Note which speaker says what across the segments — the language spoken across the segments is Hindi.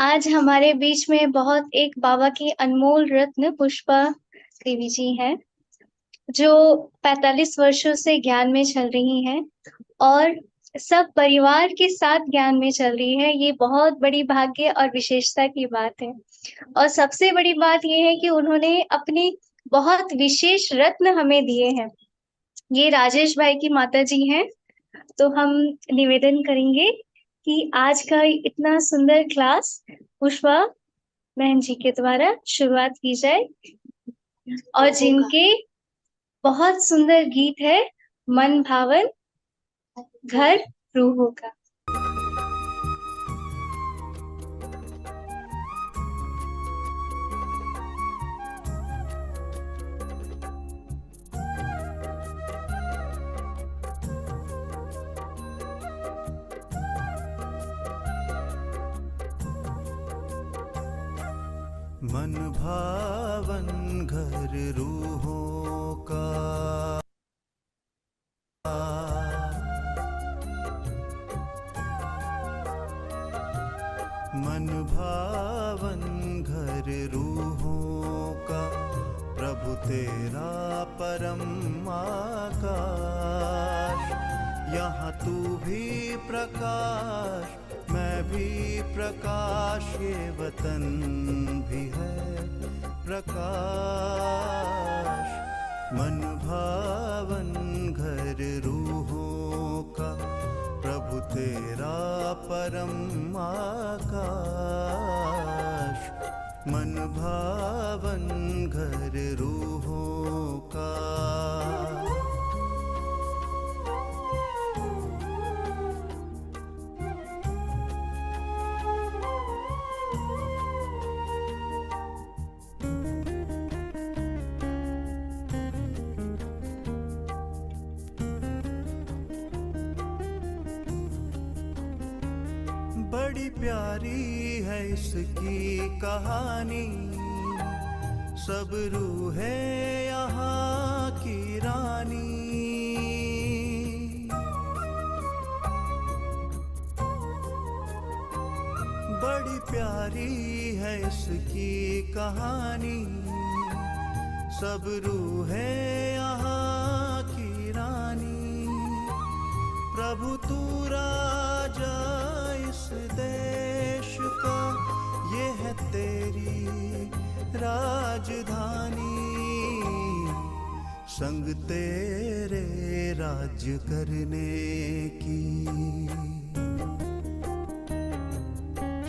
Speaker 1: आज हमारे बीच में बहुत एक बाबा की अनमोल रत्न पुष्पा देवी जी हैं, जो 45 वर्षों से ज्ञान में चल रही हैं और सब परिवार के साथ ज्ञान में चल रही है। ये बहुत बड़ी भाग्य और विशेषता की बात है। और सबसे बड़ी बात ये है कि उन्होंने अपनी बहुत विशेष रत्न हमें दिए हैं। ये राजेश भाई की माता जी हैं। तो हम निवेदन करेंगे कि आज का इतना सुंदर क्लास पुष्पा बहन जी के द्वारा शुरुआत की जाए, और जिनके बहुत सुंदर गीत है मन भावन घर रूहों का।
Speaker 2: मन भावन घर रूहों का, मन भावन घर रूहों का, प्रभु तेरा परम आकाश। यहाँ तू भी प्रकाश, मैं भी प्रकाश, ये वतन भी है प्रकाश। मन भावन घर रूहों का, प्रभु तेरा परम आकाश। मन भावन घर रूहों का। बड़ी प्यारी है इसकी कहानी, सब रूहें यहाँ की रानी। बड़ी प्यारी है इसकी कहानी, सब रूहें यहाँ की रानी। प्रभु तू राजा इस देश का, ये है तेरी राजधानी। संग तेरे राज्य करने की,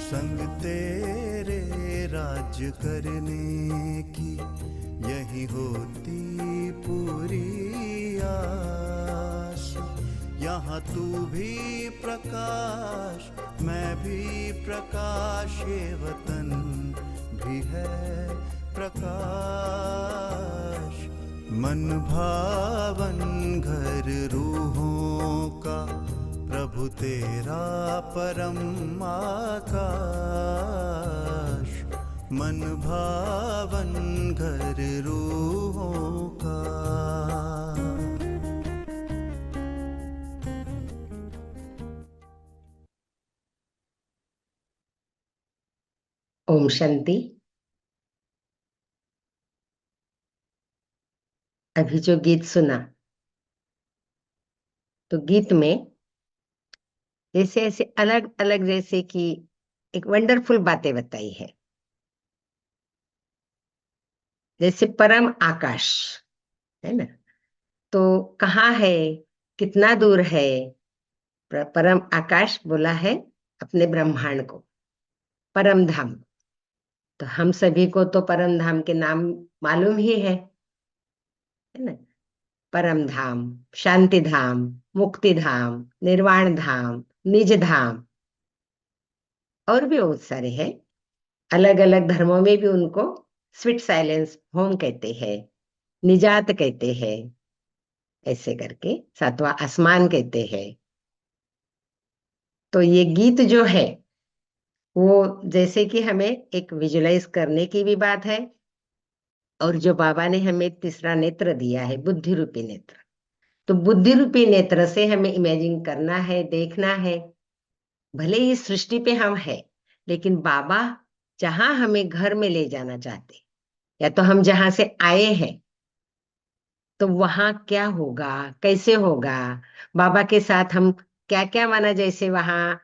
Speaker 2: संग तेरे राज्य करने की, यही होती पूरी आस। यहाँ तू भी प्रकाश, मैं भी प्रकाश, ये वतन भी है प्रकाश। मन भावन घर रूहों का, प्रभु तेरा परम आकाश। मन भावन घर रूहों का।
Speaker 3: ओम शांति। अभी जो गीत सुना, तो गीत में जैसे ऐसे अलग अलग, जैसे कि एक वंडरफुल बातें बताई है। जैसे परम आकाश है ना, तो कहाँ है, कितना दूर है। परम आकाश बोला है अपने ब्रह्मांड को, परम धाम। तो हम सभी को तो परम धाम के नाम मालूम ही है ना। परम धाम, शांति धाम, मुक्ति धाम, निर्वाण धाम, निज धाम, और भी बहुत सारे हैं। अलग अलग धर्मों में भी उनको स्वीट साइलेंस होम कहते हैं, निजात कहते हैं, ऐसे करके सातवां आसमान कहते हैं। तो ये गीत जो है वो जैसे कि हमें एक विजुलाइज करने की भी बात है, और जो बाबा ने हमें तीसरा नेत्र दिया है, बुद्धि रूपी नेत्र, तो बुद्धि रूपी नेत्र से हमें इमेजिन करना है, देखना है। भले ही सृष्टि पे हम है, लेकिन बाबा जहां हमें घर में ले जाना चाहते, या तो हम जहां से आए हैं, तो वहां क्या होगा, कैसे होगा, बाबा के साथ हम क्या क्या माना, जैसे वहां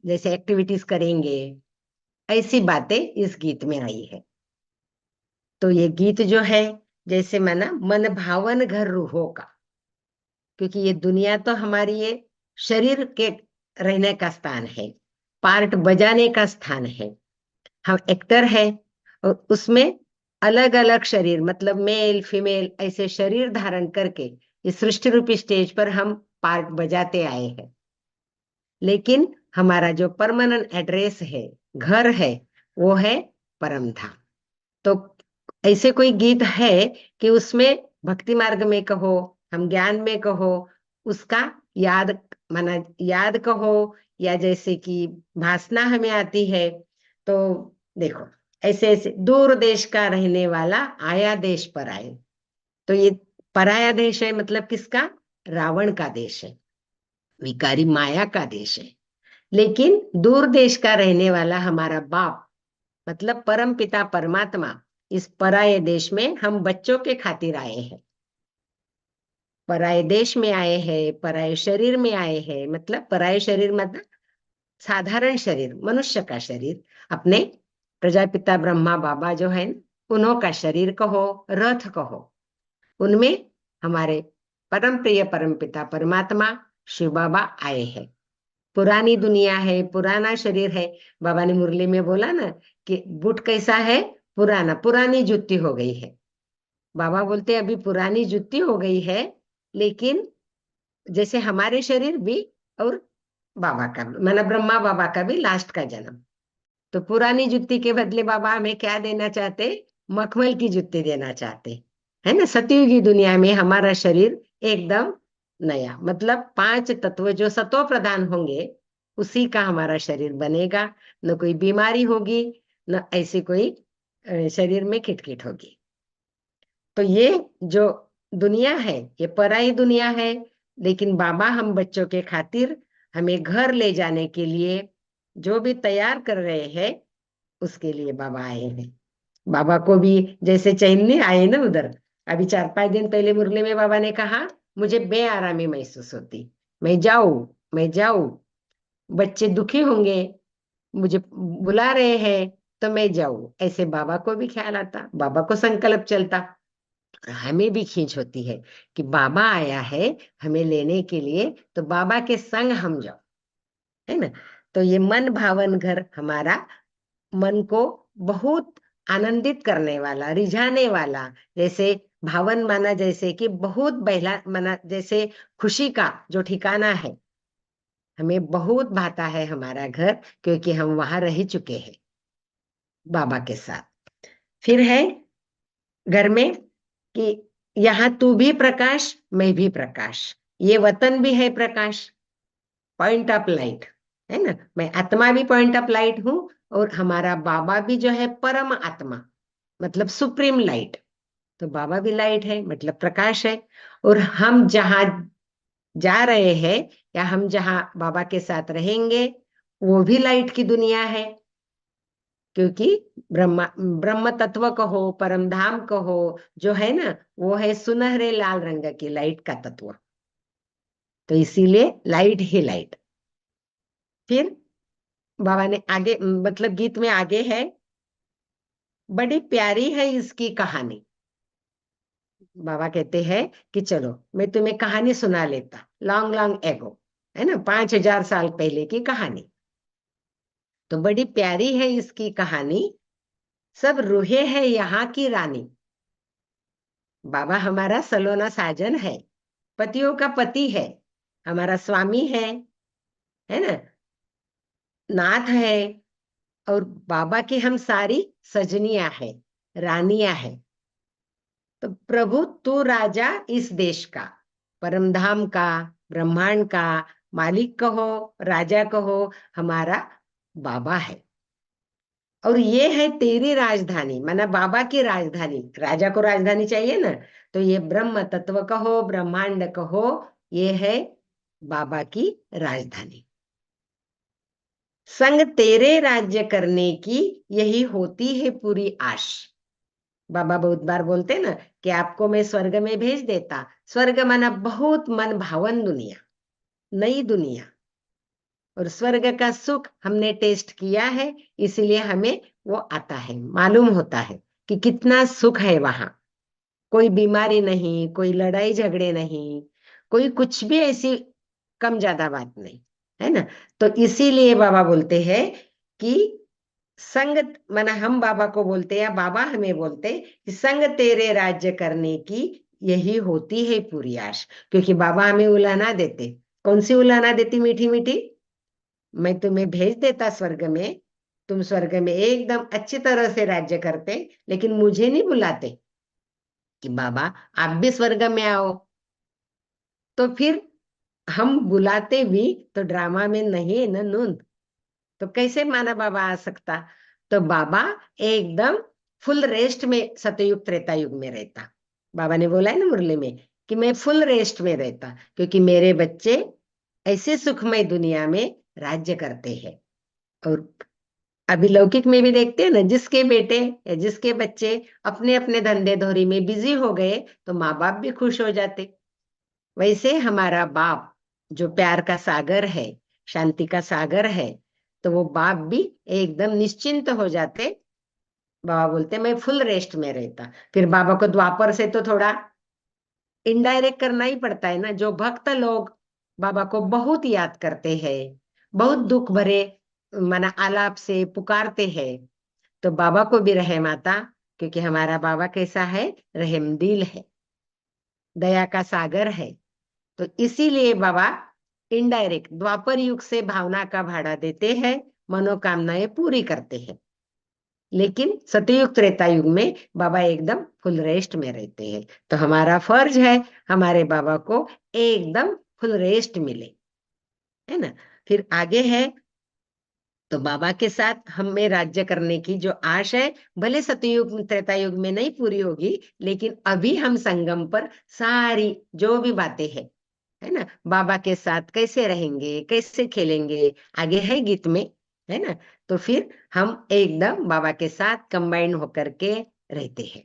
Speaker 3: जैसे एक्टिविटीज करेंगे, ऐसी बातें इस गीत में आई है। तो ये गीत जो है, जैसे माना मन भावन घर रूहों का, क्योंकि ये दुनिया तो हमारी ये शरीर के रहने का स्थान है, पार्ट बजाने का स्थान है, हम एक्टर है, और उसमें अलग अलग शरीर, मतलब मेल फीमेल ऐसे शरीर धारण करके इस सृष्टि रूपी स्टेज पर हम पार्ट बजाते आए हैं। लेकिन हमारा जो परमानेंट एड्रेस है, घर है, वो है परम धाम। तो ऐसे कोई गीत है कि उसमें भक्ति मार्ग में कहो, हम ज्ञान में कहो, उसका याद माना याद कहो, या जैसे कि भासना हमें आती है, तो देखो ऐसे ऐसे दूर देश का रहने वाला आया देश पर आए, तो ये पराया देश है, मतलब किसका, रावण का देश है, विकारी माया का देश है। लेकिन दूर देश का रहने वाला हमारा बाप, मतलब परम पिता परमात्मा, इस पराये देश में हम बच्चों के खातिर आए हैं, पराये देश में आए हैं, पराये शरीर में आए हैं, मतलब पराये शरीर मतलब साधारण शरीर, मनुष्य का शरीर, अपने प्रजापिता ब्रह्मा बाबा जो है उन्हों का शरीर कहो, रथ कहो, उनमें हमारे परम प्रिय परम पिता परमात्मा शिव बाबा आए हैं। पुरानी दुनिया है, पुराना शरीर है, बाबा ने मुरली में बोला ना कि बूट कैसा है, पुराना, पुरानी जुत्ती हो गई है। बाबा बोलते अभी पुरानी जुत्ती हो गई है, लेकिन जैसे हमारे शरीर भी, और बाबा का भी, मतलब ब्रह्मा बाबा का भी लास्ट का जन्म, तो पुरानी जुत्ती के बदले बाबा हमें क्या देना चाहते, मखमल की जुत्ती देना चाहते, है ना। सतयुगी दुनिया में हमारा शरीर एकदम नया, मतलब 5 तत्व जो सतो प्रधान होंगे, उसी का हमारा शरीर बनेगा, न कोई बीमारी होगी, न ऐसी कोई शरीर में खिटखिट होगी। तो ये जो दुनिया है, ये पराई दुनिया है, लेकिन बाबा हम बच्चों के खातिर हमें घर ले जाने के लिए जो भी तैयार कर रहे हैं, उसके लिए बाबा आए हैं। बाबा को भी जैसे चैन नहीं आए ना उधर, अभी 4-5 दिन पहले मुरली में बाबा ने कहा मुझे बेआरामी महसूस होती, मैं जाऊं, मैं जाऊं, बच्चे दुखी होंगे, मुझे बुला रहे हैं, तो मैं जाऊं, ऐसे बाबा को भी ख्याल आता, बाबा को संकल्प चलता, हमें भी खींच होती है कि बाबा आया है हमें लेने के लिए, तो बाबा के संग हम जाओ, है ना। तो ये मन भावन घर हमारा मन को बहुत आनंदित करने वाला, रिझाने वाला, जैसे भावन माना जैसे कि बहुत बहला माना, जैसे खुशी का जो ठिकाना है, हमें बहुत भाता है हमारा घर, क्योंकि हम वहां रह चुके हैं बाबा के साथ। फिर है घर में कि यहाँ तू भी प्रकाश, मैं भी प्रकाश, ये वतन भी है प्रकाश, पॉइंट ऑफ लाइट, है ना। मैं आत्मा भी पॉइंट ऑफ लाइट हूँ, और हमारा बाबा भी जो है परम आत्मा, मतलब सुप्रीम लाइट, तो बाबा भी लाइट है, मतलब प्रकाश है। और हम जहाँ जा रहे हैं, या हम जहाँ बाबा के साथ रहेंगे, वो भी लाइट की दुनिया है, क्योंकि ब्रह्म तत्व कहो, परम धाम कहो, जो है ना, वो है सुनहरे लाल रंग की लाइट का तत्व, तो इसीलिए लाइट ही लाइट। फिर बाबा ने आगे, मतलब गीत में आगे है, बड़ी प्यारी है इसकी कहानी। बाबा कहते हैं कि चलो मैं तुम्हें कहानी सुना लेता, लॉन्ग लॉन्ग एगो, है ना, 5000 साल पहले की कहानी। तो बड़ी प्यारी है इसकी कहानी, सब रूहे है यहाँ की रानी। बाबा हमारा सलोना साजन है, पतियों का पति है, हमारा स्वामी है ना, नाथ है, और बाबा की हम सारी सजनियां है, रानियां है। तो प्रभु तू राजा इस देश का, परमधाम का, ब्रह्मांड का मालिक कहो, राजा कहो, हमारा बाबा है। और ये है तेरी राजधानी, माना बाबा की राजधानी, राजा को राजधानी चाहिए ना, तो ये ब्रह्म तत्व कहो, ब्रह्मांड कहो, ये है बाबा की राजधानी। संग तेरे राज्य करने की यही होती है पूरी आश। बाबा बहुत बार बोलते ना कि आपको मैं स्वर्ग में भेज देता। स्वर्ग माना बहुत मन भावन दुनिया, नई दुनिया। और स्वर्ग का सुख हमने टेस्ट किया है, इसीलिए हमें वो आता है, मालूम होता है कि कितना सुख है वहां। कोई बीमारी नहीं, कोई लड़ाई झगड़े नहीं, कोई कुछ भी ऐसी कम ज्यादा बात नहीं, है ना। तो इसीलिए बाबा बोलते हैं कि संग, माना हम बाबा को बोलते हैं या बाबा हमें बोलते कि संग तेरे राज्य करने की यही होती है पूरी आश। क्योंकि बाबा हमें उलाना देते। कौन सी उलाना देती? मीठी मीठी, मैं तुम्हें भेज देता स्वर्ग में, तुम स्वर्ग में एकदम अच्छी तरह से राज्य करते, लेकिन मुझे नहीं बुलाते कि बाबा आप भी स्वर्ग में आओ। तो फिर हम बुलाते भी तो ड्रामा में नहीं है ना नून, तो कैसे माना बाबा आ सकता? तो बाबा एकदम फुल रेस्ट में सतयुग त्रेता युग में रहता। बाबा ने बोला है ना मुरली में कि मैं फुल रेस्ट में रहता, क्योंकि मेरे बच्चे ऐसे सुखमय दुनिया में राज्य करते हैं। और अभी लौकिक में भी देखते हैं ना, जिसके बेटे या जिसके बच्चे अपने अपने धंधे धोरी में बिजी हो गए तो माँ बाप भी खुश हो जाते। वैसे हमारा बाप जो प्यार का सागर है, शांति का सागर है, तो वो बाप भी एकदम निश्चिंत हो जाते। बाबा बोलते मैं फुल रेस्ट में रहता। फिर बाबा को द्वापर से तो थोड़ा इनडायरेक्ट करना ही पड़ता है ना। जो भक्त लोग बाबा को बहुत याद करते हैं, बहुत दुख भरे मना आलाप से पुकारते हैं, तो बाबा को भी रहम आता। क्योंकि हमारा बाबा कैसा है? रहमदिल है, दया का सागर है। तो इसीलिए बाबा इनडायरेक्ट द्वापर युग से भावना का भाड़ा देते हैं, मनोकामनाएं पूरी करते हैं। लेकिन सतयुग त्रेता युग में बाबा एकदम फुल रेस्ट में रहते हैं। तो हमारा फर्ज है हमारे बाबा को एकदम फुल रेस्ट मिले, है ना। फिर आगे है, तो बाबा के साथ हमें राज्य करने की जो आश है, भले सतयुग त्रेता युग में नहीं पूरी होगी, लेकिन अभी हम संगम पर सारी जो भी बातें हैं, है ना, बाबा के साथ कैसे रहेंगे, कैसे खेलेंगे, आगे है गीत में, है ना। तो फिर हम एकदम बाबा के साथ कंबाइन होकर के रहते हैं।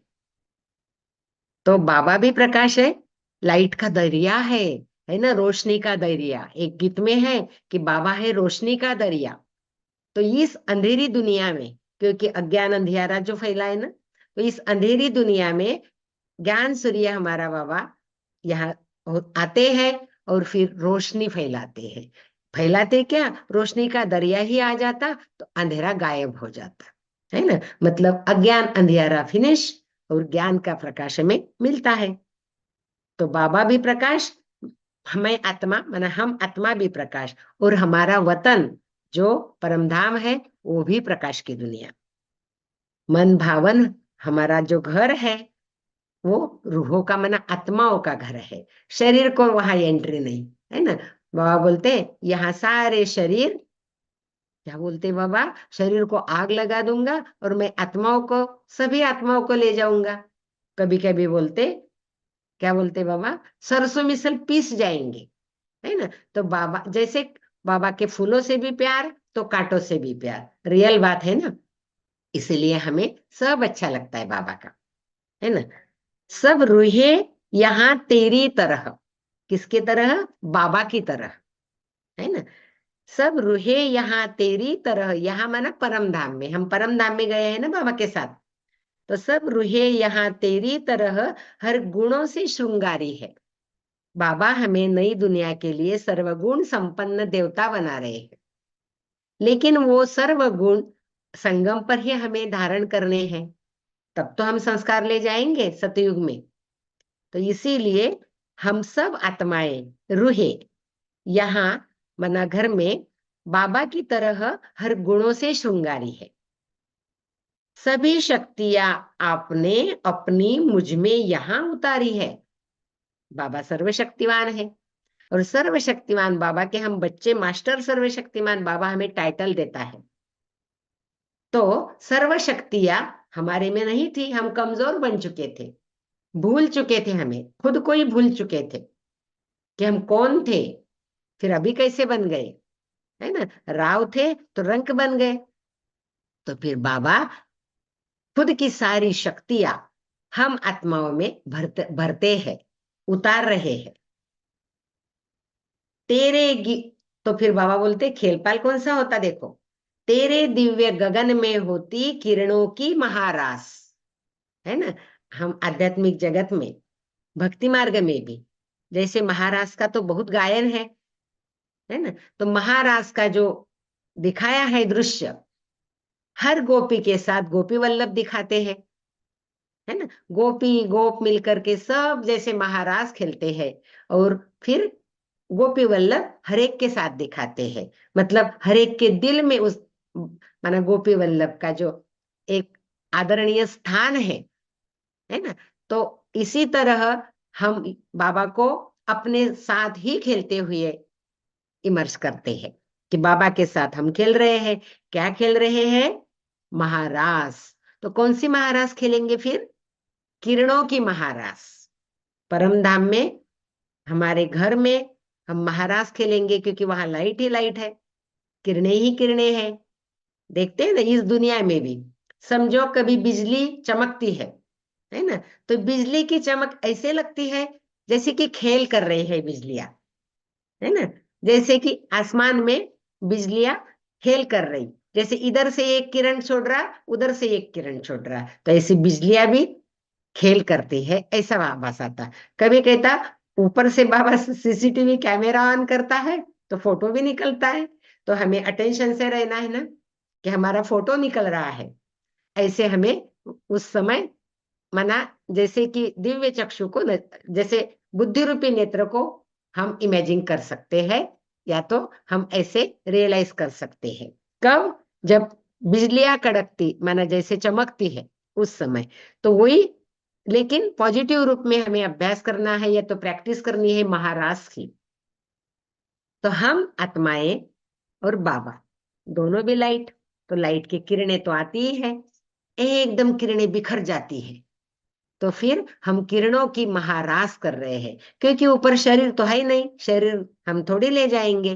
Speaker 3: तो बाबा भी प्रकाश है, लाइट का दरिया है ना, रोशनी का दरिया। एक गीत में है कि बाबा है रोशनी का दरिया। तो इस अंधेरी दुनिया में, क्योंकि अज्ञान अंधियारा जो फैला है ना, तो इस अंधेरी दुनिया में ज्ञान सूर्य हमारा बाबा यहाँ आते हैं और फिर रोशनी फैलाते हैं। फैलाते क्या? रोशनी का दरिया ही आ जाता तो अंधेरा गायब हो जाता, है ना। मतलब अज्ञान अंधियारा फिनिश और ज्ञान का प्रकाश हमें मिलता है। तो बाबा भी प्रकाश, हमें आत्मा माना हम आत्मा भी प्रकाश, और हमारा वतन जो परमधाम है वो भी प्रकाश की दुनिया। मन भावन हमारा जो घर है वो रूहों का माना आत्माओं का घर है। शरीर को वहां एंट्री नहीं, है ना। बाबा बोलते हैं यहाँ सारे शरीर, क्या बोलते बाबा, शरीर को आग लगा दूंगा और मैं आत्माओं को, सभी आत्माओं को ले जाऊंगा। कभी कभी बोलते, क्या बोलते बाबा, सरसों मिसल पीस जाएंगे, है ना। तो बाबा जैसे बाबा के फूलों से भी प्यार तो कांटों से भी प्यार, रियल बात है ना। इसलिए हमें सब अच्छा लगता है बाबा का, है ना। सब रूहें यहाँ तेरी तरह, किसके तरह? बाबा की तरह, है ना। सब रूहें यहाँ तेरी तरह, यहाँ माना परम धाम में, हम परम धाम में गए हैं ना बाबा के साथ। तो सब रूहें यहाँ तेरी तरह हर गुणों से श्रृंगारी है। बाबा हमें नई दुनिया के लिए सर्वगुण संपन्न देवता बना रहे हैं, लेकिन वो सर्वगुण संगम पर ही हमें धारण करने हैं, तब तो हम संस्कार ले जाएंगे सतयुग में। तो इसीलिए हम सब आत्माएं रूहें यहाँ मना घर में बाबा की तरह हर गुणों से श्रृंगारी है। सभी शक्तियां आपने अपनी मुझ में यहाँ उतारी है। बाबा सर्वशक्तिवान है, और सर्वशक्तिमान बाबा के हम बच्चे मास्टर सर्वशक्तिमान बाबा हमें टाइटल देता है। तो सर्वशक्तियां हमारे में नहीं थी, हम कमजोर बन चुके थे, भूल चुके थे, हमें खुद को ही भूल चुके थे कि हम कौन थे, फिर अभी कैसे बन गए। है ना। राव थे तो रंक बन गए। तो फिर बाबा खुद की सारी शक्तियां हम आत्माओं में भरते भरते हैं, उतार रहे हैं। तेरे तो फिर बाबा बोलते खेलपाल कौन सा होता देखो, तेरे दिव्य गगन में होती किरणों की महारास, है ना। हम आध्यात्मिक जगत में, भक्ति मार्ग में भी जैसे महारास का तो बहुत गायन है ना। तो महारास का जो दिखाया है दृश्य, हर गोपी के साथ गोपी वल्लभ दिखाते हैं, है ना। गोपी गोप मिलकर के सब जैसे महारास खेलते हैं, और फिर गोपी वल्लभ हरेक के साथ दिखाते हैं। मतलब हरेक के दिल में उस माना गोपी वल्लभ का जो एक आदरणीय स्थान है ना। तो इसी तरह हम बाबा को अपने साथ ही खेलते हुए इमर्स करते हैं, कि बाबा के साथ हम खेल रहे हैं। क्या खेल रहे हैं? महारास। तो कौन सी महारास खेलेंगे फिर? किरणों की महारास। परम धाम में, हमारे घर में हम महारास खेलेंगे, क्योंकि वहां लाइट ही लाइट है, किरणें ही किरणें हैं। देखते हैं ना इस दुनिया में भी, समझो कभी बिजली चमकती है ना। तो बिजली की चमक ऐसे लगती है जैसे कि खेल कर रही है बिजलियां, है ना। जैसे कि आसमान में बिजलियां खेल कर रही, जैसे इधर से एक किरण छोड़ रहा, उधर से एक किरण छोड़ रहा, तो ऐसी बिजलियां भी खेल करती है, ऐसा आभास आता। कभी कहता ऊपर से बाबा सीसीटीवी कैमरा ऑन करता है तो फोटो भी निकलता है, तो हमें अटेंशन से रहना है ना, कि हमारा फोटो निकल रहा है। ऐसे हमें उस समय मना, जैसे कि दिव्य चक्षु को जैसे बुद्धि रूपी नेत्र को हम इमेजिन कर सकते हैं, या तो हम ऐसे रियलाइज कर सकते हैं। कब? जब बिजलियां कड़कती माना जैसे चमकती है उस समय, तो वही। लेकिन पॉजिटिव रूप में हमें अभ्यास करना है या तो प्रैक्टिस करनी है महारास की। तो हम आत्माएं और बाबा दोनों भी लाइट, तो लाइट की किरणें तो आती ही है, एकदम किरणें बिखर जाती है। तो फिर हम किरणों की महारास कर रहे हैं, क्योंकि ऊपर शरीर तो है ही नहीं, शरीर हम थोड़ी ले जाएंगे।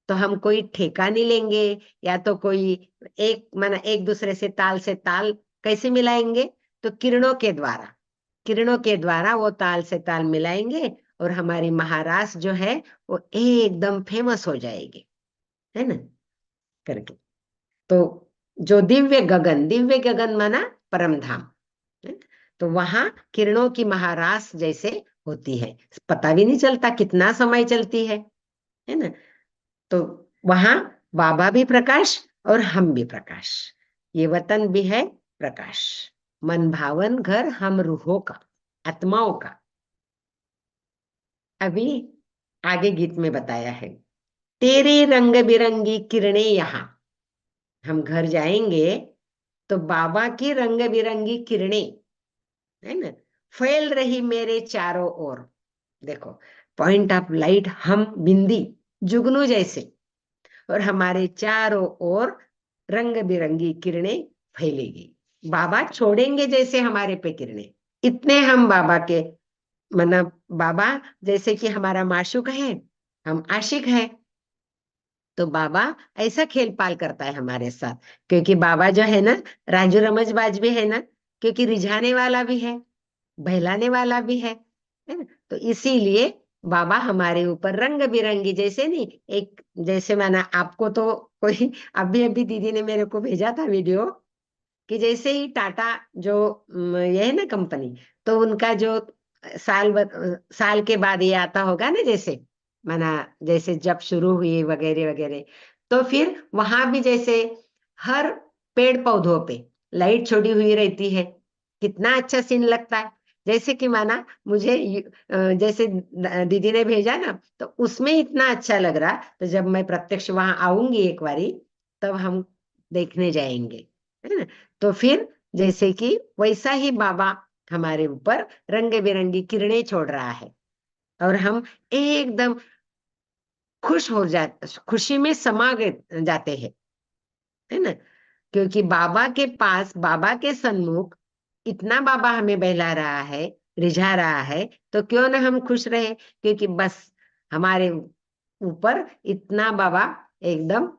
Speaker 3: तो हम कोई ठेका नहीं लेंगे, या तो कोई एक माना एक दूसरे से ताल कैसे मिलाएंगे? तो किरणों के द्वारा, किरणों के द्वारा वो ताल से ताल मिलाएंगे, और हमारी महारास जो है वो एकदम फेमस हो जाएगी, है ना, करके। तो जो दिव्य गगन माना परम धाम है? तो वहां किरणों की महारास जैसे होती है, पता भी नहीं चलता कितना समय चलती है ना। तो वहां बाबा भी प्रकाश और हम भी प्रकाश, ये वतन भी है प्रकाश, मन भावन घर हम रूहों का, आत्माओं का। अभी आगे गीत में बताया है, तेरे रंग बिरंगी किरणें यहाँ, हम घर जाएंगे तो बाबा की रंग बिरंगी किरणें, है ना, फैल रही मेरे चारों ओर। देखो, पॉइंट ऑफ लाइट हम बिंदी जुगनू जैसे, और हमारे चारों ओर रंग बिरंगी किरणें फैलेगी। बाबा छोड़ेंगे जैसे हमारे पे किरणें, इतने हम बाबा के मना, बाबा जैसे कि हमारा माशूक है, हम आशिक है। तो बाबा ऐसा खेल पाल करता है हमारे साथ, क्योंकि बाबा जो है ना राजू रमजबाज भी है ना, क्योंकि रिझाने वाला भी है, बहलाने वाला भी है ना। तो इसीलिए बाबा हमारे ऊपर रंग बिरंगी जैसे नहीं, एक जैसे माना आपको तो कोई अभी अभी दीदी ने मेरे को भेजा था वीडियो, कि जैसे ही टाटा जो ये है ना कंपनी, तो उनका जो साल के बाद ये आता होगा ना, जैसे माना जैसे जब शुरू हुई वगैरह वगैरह, तो फिर वहां भी जैसे हर पेड़ पौधों पे लाइट छोड़ी हुई रहती है, कितना अच्छा सीन लगता है। जैसे कि माना मुझे जैसे दीदी ने भेजा ना, तो उसमें इतना अच्छा लग रहा, तो जब मैं प्रत्यक्ष वहां आऊंगी एक बारी, तब हम देखने जाएंगे, है ना। तो फिर जैसे कि वैसा ही बाबा हमारे ऊपर रंग बिरंगी किरणें छोड़ रहा है, और हम एकदम खुश हो जाते, खुशी में समा जाते हैं, है ना। क्योंकि बाबा के पास, बाबा के सन्मुख इतना बाबा हमें बहला रहा है, रिझा रहा है, तो क्यों ना हम खुश रहे, क्योंकि बस हमारे ऊपर इतना बाबा एकदम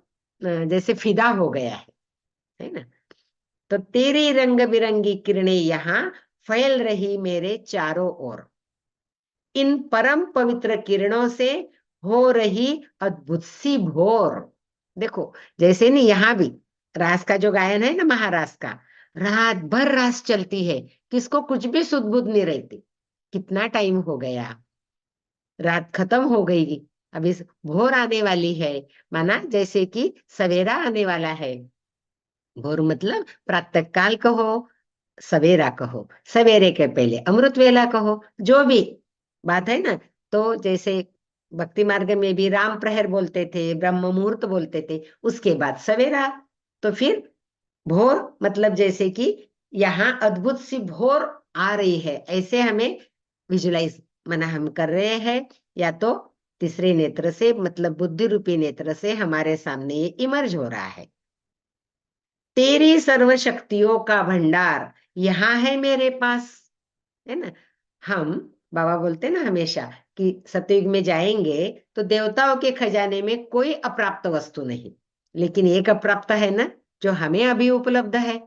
Speaker 3: जैसे फिदा हो गया है ना। तो तेरी रंग बिरंगी किरणें यहाँ फैल रही मेरे चारों ओर, इन परम पवित्र किरणों से हो रही अद्भुत सी भोर। देखो, जैसे नहीं यहाँ भी रास का जो गायन है ना, महारास का, रात भर रास चलती है, किसको कुछ भी सुध बुध नहीं रहती। कितना टाइम हो गया, रात खत्म हो गई, अभी भोर आने वाली है। माना जैसे कि सवेरा आने वाला है। भोर मतलब प्रातः काल कहो, सवेरा कहो, सवेरे के पहले अमृत वेला कहो, जो भी बात है ना। तो जैसे भक्ति मार्ग में भी राम प्रहर बोलते थे, ब्रह्म मुहूर्त बोलते थे, उसके बाद सवेरा, तो फिर भोर मतलब जैसे कि यहाँ अद्भुत सी भोर आ रही है, ऐसे हमें विजुलाइज माना हम कर रहे हैं। या तो तीसरे नेत्र से मतलब बुद्धि रूपी नेत्र से हमारे सामने ये इमर्ज हो रहा है। तेरी सर्व शक्तियों का भंडार यहाँ है मेरे पास, है ना। हम बाबा बोलते ना हमेशा कि सतयुग में जाएंगे तो देवताओं के खजाने में कोई अप्राप्त वस्तु नहीं, लेकिन एक अप्राप्त है ना, जो हमें अभी उपलब्ध है,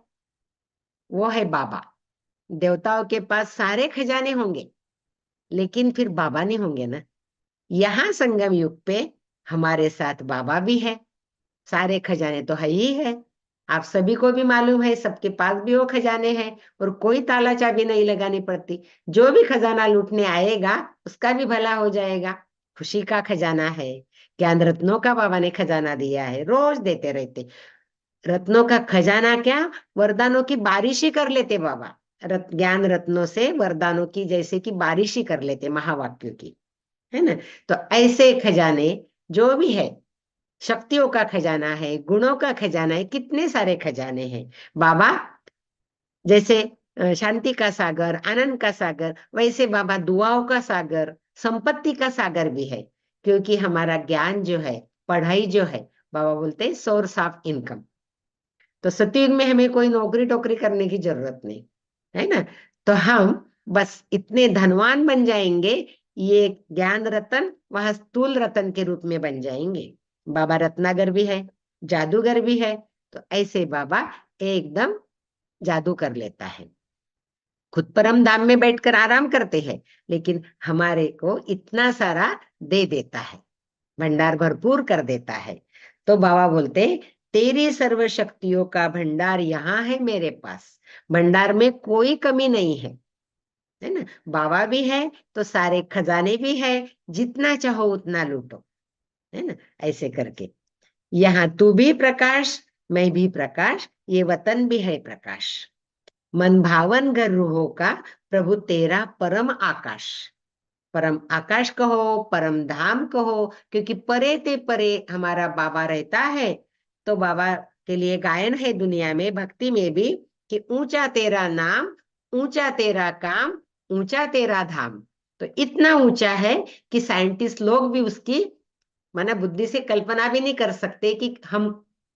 Speaker 3: वो है बाबा। देवताओं के पास सारे खजाने होंगे, लेकिन फिर बाबा नहीं होंगे ना। यहाँ संगम युग पे हमारे साथ बाबा भी है। सारे खजाने तो है ही है, आप सभी को भी मालूम है, सबके पास भी वो खजाने हैं, और कोई ताला चाबी नहीं लगानी पड़ती। जो भी खजाना लूटने आएगा उसका भी भला हो जाएगा। खुशी का खजाना है, ज्ञान रत्नों का बाबा ने खजाना दिया है, रोज देते रहते। रत्नों का खजाना क्या, वरदानों की बारिश ही कर लेते बाबा। ज्ञान रत्नों से वरदानों की जैसे कि बारिश ही कर लेते, महावाक्यों की, है ना। तो ऐसे खजाने जो भी है, शक्तियों का खजाना है, गुणों का खजाना है, कितने सारे खजाने हैं बाबा। जैसे शांति का सागर, आनंद का सागर, वैसे बाबा दुआओं का सागर, संपत्ति का सागर भी है। क्योंकि हमारा ज्ञान जो है, पढ़ाई जो है, बाबा बोलते हैं सोर्स ऑफ इनकम। तो सतयुग में हमें कोई नौकरी टोकरी करने की जरूरत नहीं, है ना। तो हम बस इतने धनवान बन जाएंगे, ये ज्ञान रतन वह स्थूल रतन के रूप में बन जाएंगे। बाबा रत्नागर भी है, जादूगर भी है। तो ऐसे बाबा एकदम जादू कर लेता है। खुद परम धाम में बैठकर आराम करते हैं, लेकिन हमारे को इतना सारा दे देता है, भंडार भरपूर कर देता है। तो बाबा बोलते, तेरी सर्व शक्तियों का भंडार यहाँ है मेरे पास। भंडार में कोई कमी नहीं है ना। बाबा भी है तो सारे खजाने भी है, जितना चाहो उतना लूटो, है ना। ऐसे करके यहाँ तू भी प्रकाश, मैं भी प्रकाश, ये वतन भी है प्रकाश। मन भावन घर रूहों का प्रभु तेरा परम आकाश। परम आकाश कहो, परम धाम कहो, क्योंकि परे ते परे हमारा बाबा रहता है। तो बाबा के लिए गायन है दुनिया में, भक्ति में भी, कि ऊंचा तेरा नाम, ऊंचा तेरा काम, ऊंचा तेरा धाम। तो इतना ऊंचा है कि साइंटिस्ट लोग भी उसकी माना बुद्धि से कल्पना भी नहीं कर सकते कि हम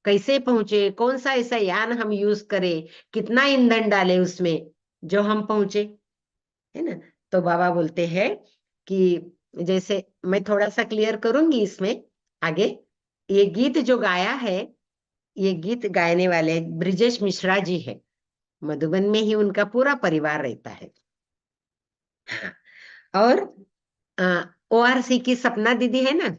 Speaker 3: कैसे पहुंचे, कौन सा ऐसा यान हम यूज करें, कितना ईंधन डाले उसमें जो हम पहुंचे, है ना। तो बाबा बोलते हैं कि जैसे मैं थोड़ा सा क्लियर करूंगी इसमें आगे। ये गीत जो गाया है, ये गीत गाने वाले ब्रिजेश मिश्रा जी है। मधुबन में ही उनका पूरा परिवार रहता है। हाँ। और ओआरसी की सपना दीदी है ना,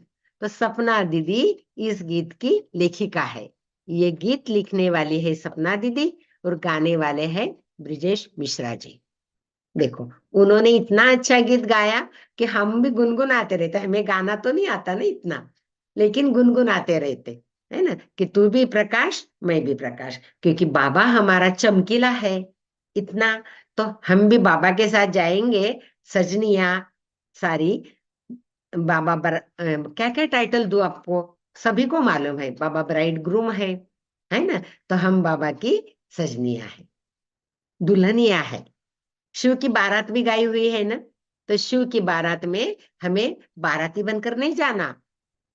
Speaker 3: तो सपना दीदी इस गीत की लेखिका है। ये गीत लिखने वाली है सपना दीदी, और गाने वाले हैं ब्रिजेश मिश्रा जी। देखो, उन्होंने इतना अच्छा गीत गाया कि हम भी गुनगुनाते रहते। हमें गाना तो नहीं आता ना इतना, लेकिन गुनगुनाते रहते, है ना, कि तू भी प्रकाश, मैं भी प्रकाश, क्योंकि बाबा हमारा चमकीला है इतना। तो हम भी बाबा के साथ जाएंगे, सजनिया सारी, बाबा क्या क्या टाइटल दूं आपको, सभी को मालूम है, बाबा ब्राइड ग्रूम है ना। तो हम बाबा की सजनिया है, दुल्हनिया है। शिव की बारात भी गाई हुई है ना, तो शिव की बारात में हमें बाराती बनकर नहीं जाना,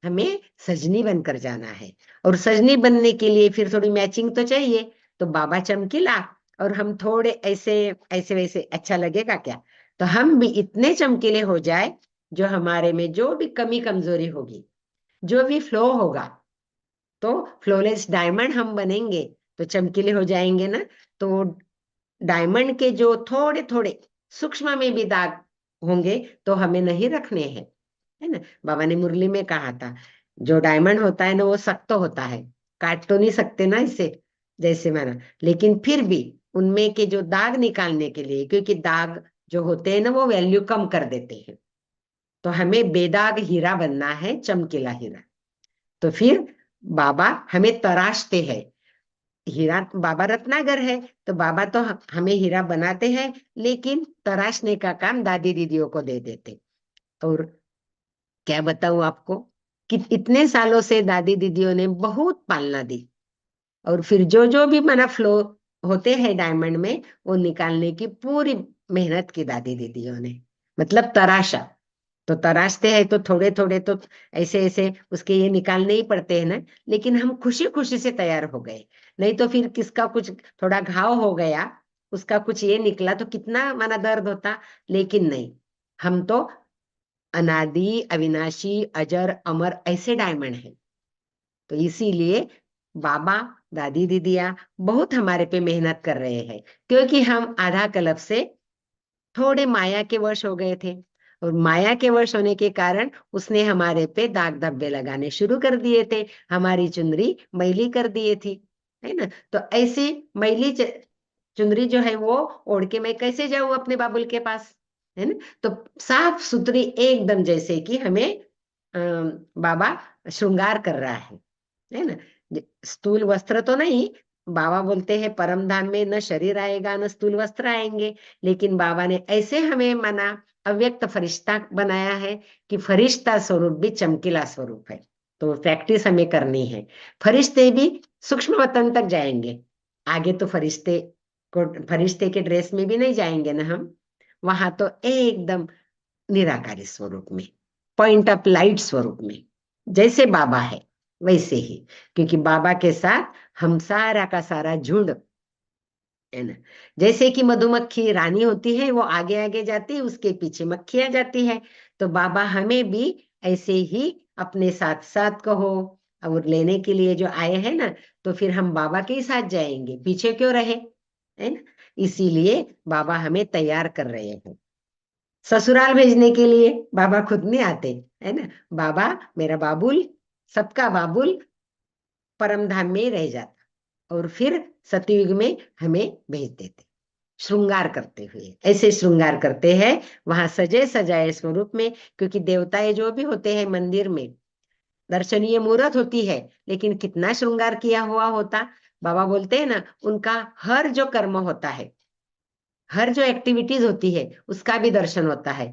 Speaker 3: हमें सजनी बनकर जाना है। और सजनी बनने के लिए फिर थोड़ी मैचिंग तो चाहिए। तो बाबा चमकीला और हम थोड़े ऐसे ऐसे वैसे, अच्छा लगेगा क्या। तो हम भी इतने चमकीले हो जाए, जो हमारे में जो भी कमी कमजोरी होगी, जो भी फ्लो होगा, तो फ्लोलेस डायमंड हम बनेंगे तो चमकीले हो जाएंगे ना। तो डायमंड के जो थोड़े थोड़े सूक्ष्म में भी दाग होंगे तो हमें नहीं रखने हैं, है ना। बाबा ने मुरली में कहा था जो डायमंड होता है ना वो सख्त होता है, काट तो नहीं सकते ना इसे, जैसे माना, लेकिन फिर भी उनमें के जो दाग निकालने के लिए, क्योंकि दाग जो होते हैं ना वो वैल्यू कम कर देते हैं, तो हमें बेदाग हीरा बनना है, चमकीला हीरा। तो फिर बाबा हमें तराशते हैं। हीरा, बाबा रत्नागर है तो बाबा तो हमें हीरा बनाते हैं, लेकिन तराशने का काम दादी दीदियों को दे देते। और क्या बताऊं आपको कि इतने सालों से दादी दीदियों ने बहुत पालना दी, और फिर जो जो भी मना फ्लो होते हैं डायमंड में वो निकालने की पूरी मेहनत की दादी दीदियों ने, मतलब तराशा। तो तराशते हैं तो थोड़े थोड़े तो ऐसे ऐसे उसके ये निकालने ही पड़ते हैं ना, लेकिन हम खुशी खुशी से तैयार हो गए। नहीं तो फिर किसका कुछ थोड़ा घाव हो गया, उसका कुछ ये निकला तो कितना माना दर्द होता। लेकिन नहीं, हम तो अनादि अविनाशी अजर अमर ऐसे डायमंड हैं। तो इसीलिए बाबा दादी दीदिया बहुत हमारे पे मेहनत कर रहे हैं, क्योंकि हम आधा कल्प से थोड़े माया के वश हो गए थे, और माया के वश होने के कारण उसने हमारे पे दाग धब्बे लगाने शुरू कर दिए थे, हमारी चुनरी मैली कर दिए थी, है ना। तो ऐसी मैली चुनरी जो है वो ओढ़ के मैं कैसे जाऊं अपने बाबुल के पास, है ना। तो साफ सुथरी एकदम, जैसे कि हमें बाबा श्रृंगार कर रहा है ना। स्थूल वस्त्र तो नहीं, बाबा बोलते हैं परम धाम में न शरीर आएगा न स्थूल वस्त्र आएंगे, लेकिन बाबा ने ऐसे हमें माना अव्यक्त फरिश्ता बनाया है कि फरिश्ता स्वरूप भी चमकीला स्वरूप है। तो प्रैक्टिस हमें करनी है। फरिश्ते भी सूक्ष्म वतन तक जाएंगे, आगे तो फरिश्ते के ड्रेस में भी नहीं जाएंगे ना हम, वहां तो एकदम निराकारी स्वरूप में, पॉइंट ऑफ लाइट स्वरूप में, जैसे बाबा है वैसे ही। क्योंकि बाबा के साथ हम सारा का सारा झुंड, है ना। जैसे कि मधुमक्खी रानी होती है, वो आगे आगे जाती है, उसके पीछे मक्खियां जाती है। तो बाबा हमें भी ऐसे ही अपने साथ साथ कहो, और लेने के लिए जो आए हैं ना, तो फिर हम बाबा के ही साथ जाएंगे, पीछे क्यों रहे, है ना। इसीलिए बाबा हमें तैयार कर रहे हैं ससुराल भेजने के लिए। बाबा खुद नहीं आते, है ना। बाबा, मेरा बाबुल, सबका बाबुल परम धाम में ही रह जाता, और फिर सतयुग में हमें भेज देते श्रृंगार करते हुए। ऐसे श्रृंगार करते हैं वहां सजे सजाए स्वरूप में, क्योंकि देवताएं जो भी होते हैं मंदिर में दर्शनीय मूर्त होती है, लेकिन कितना श्रृंगार किया हुआ होता। बाबा बोलते हैं ना, उनका हर जो कर्म होता है, हर जो एक्टिविटीज होती है उसका भी दर्शन होता है।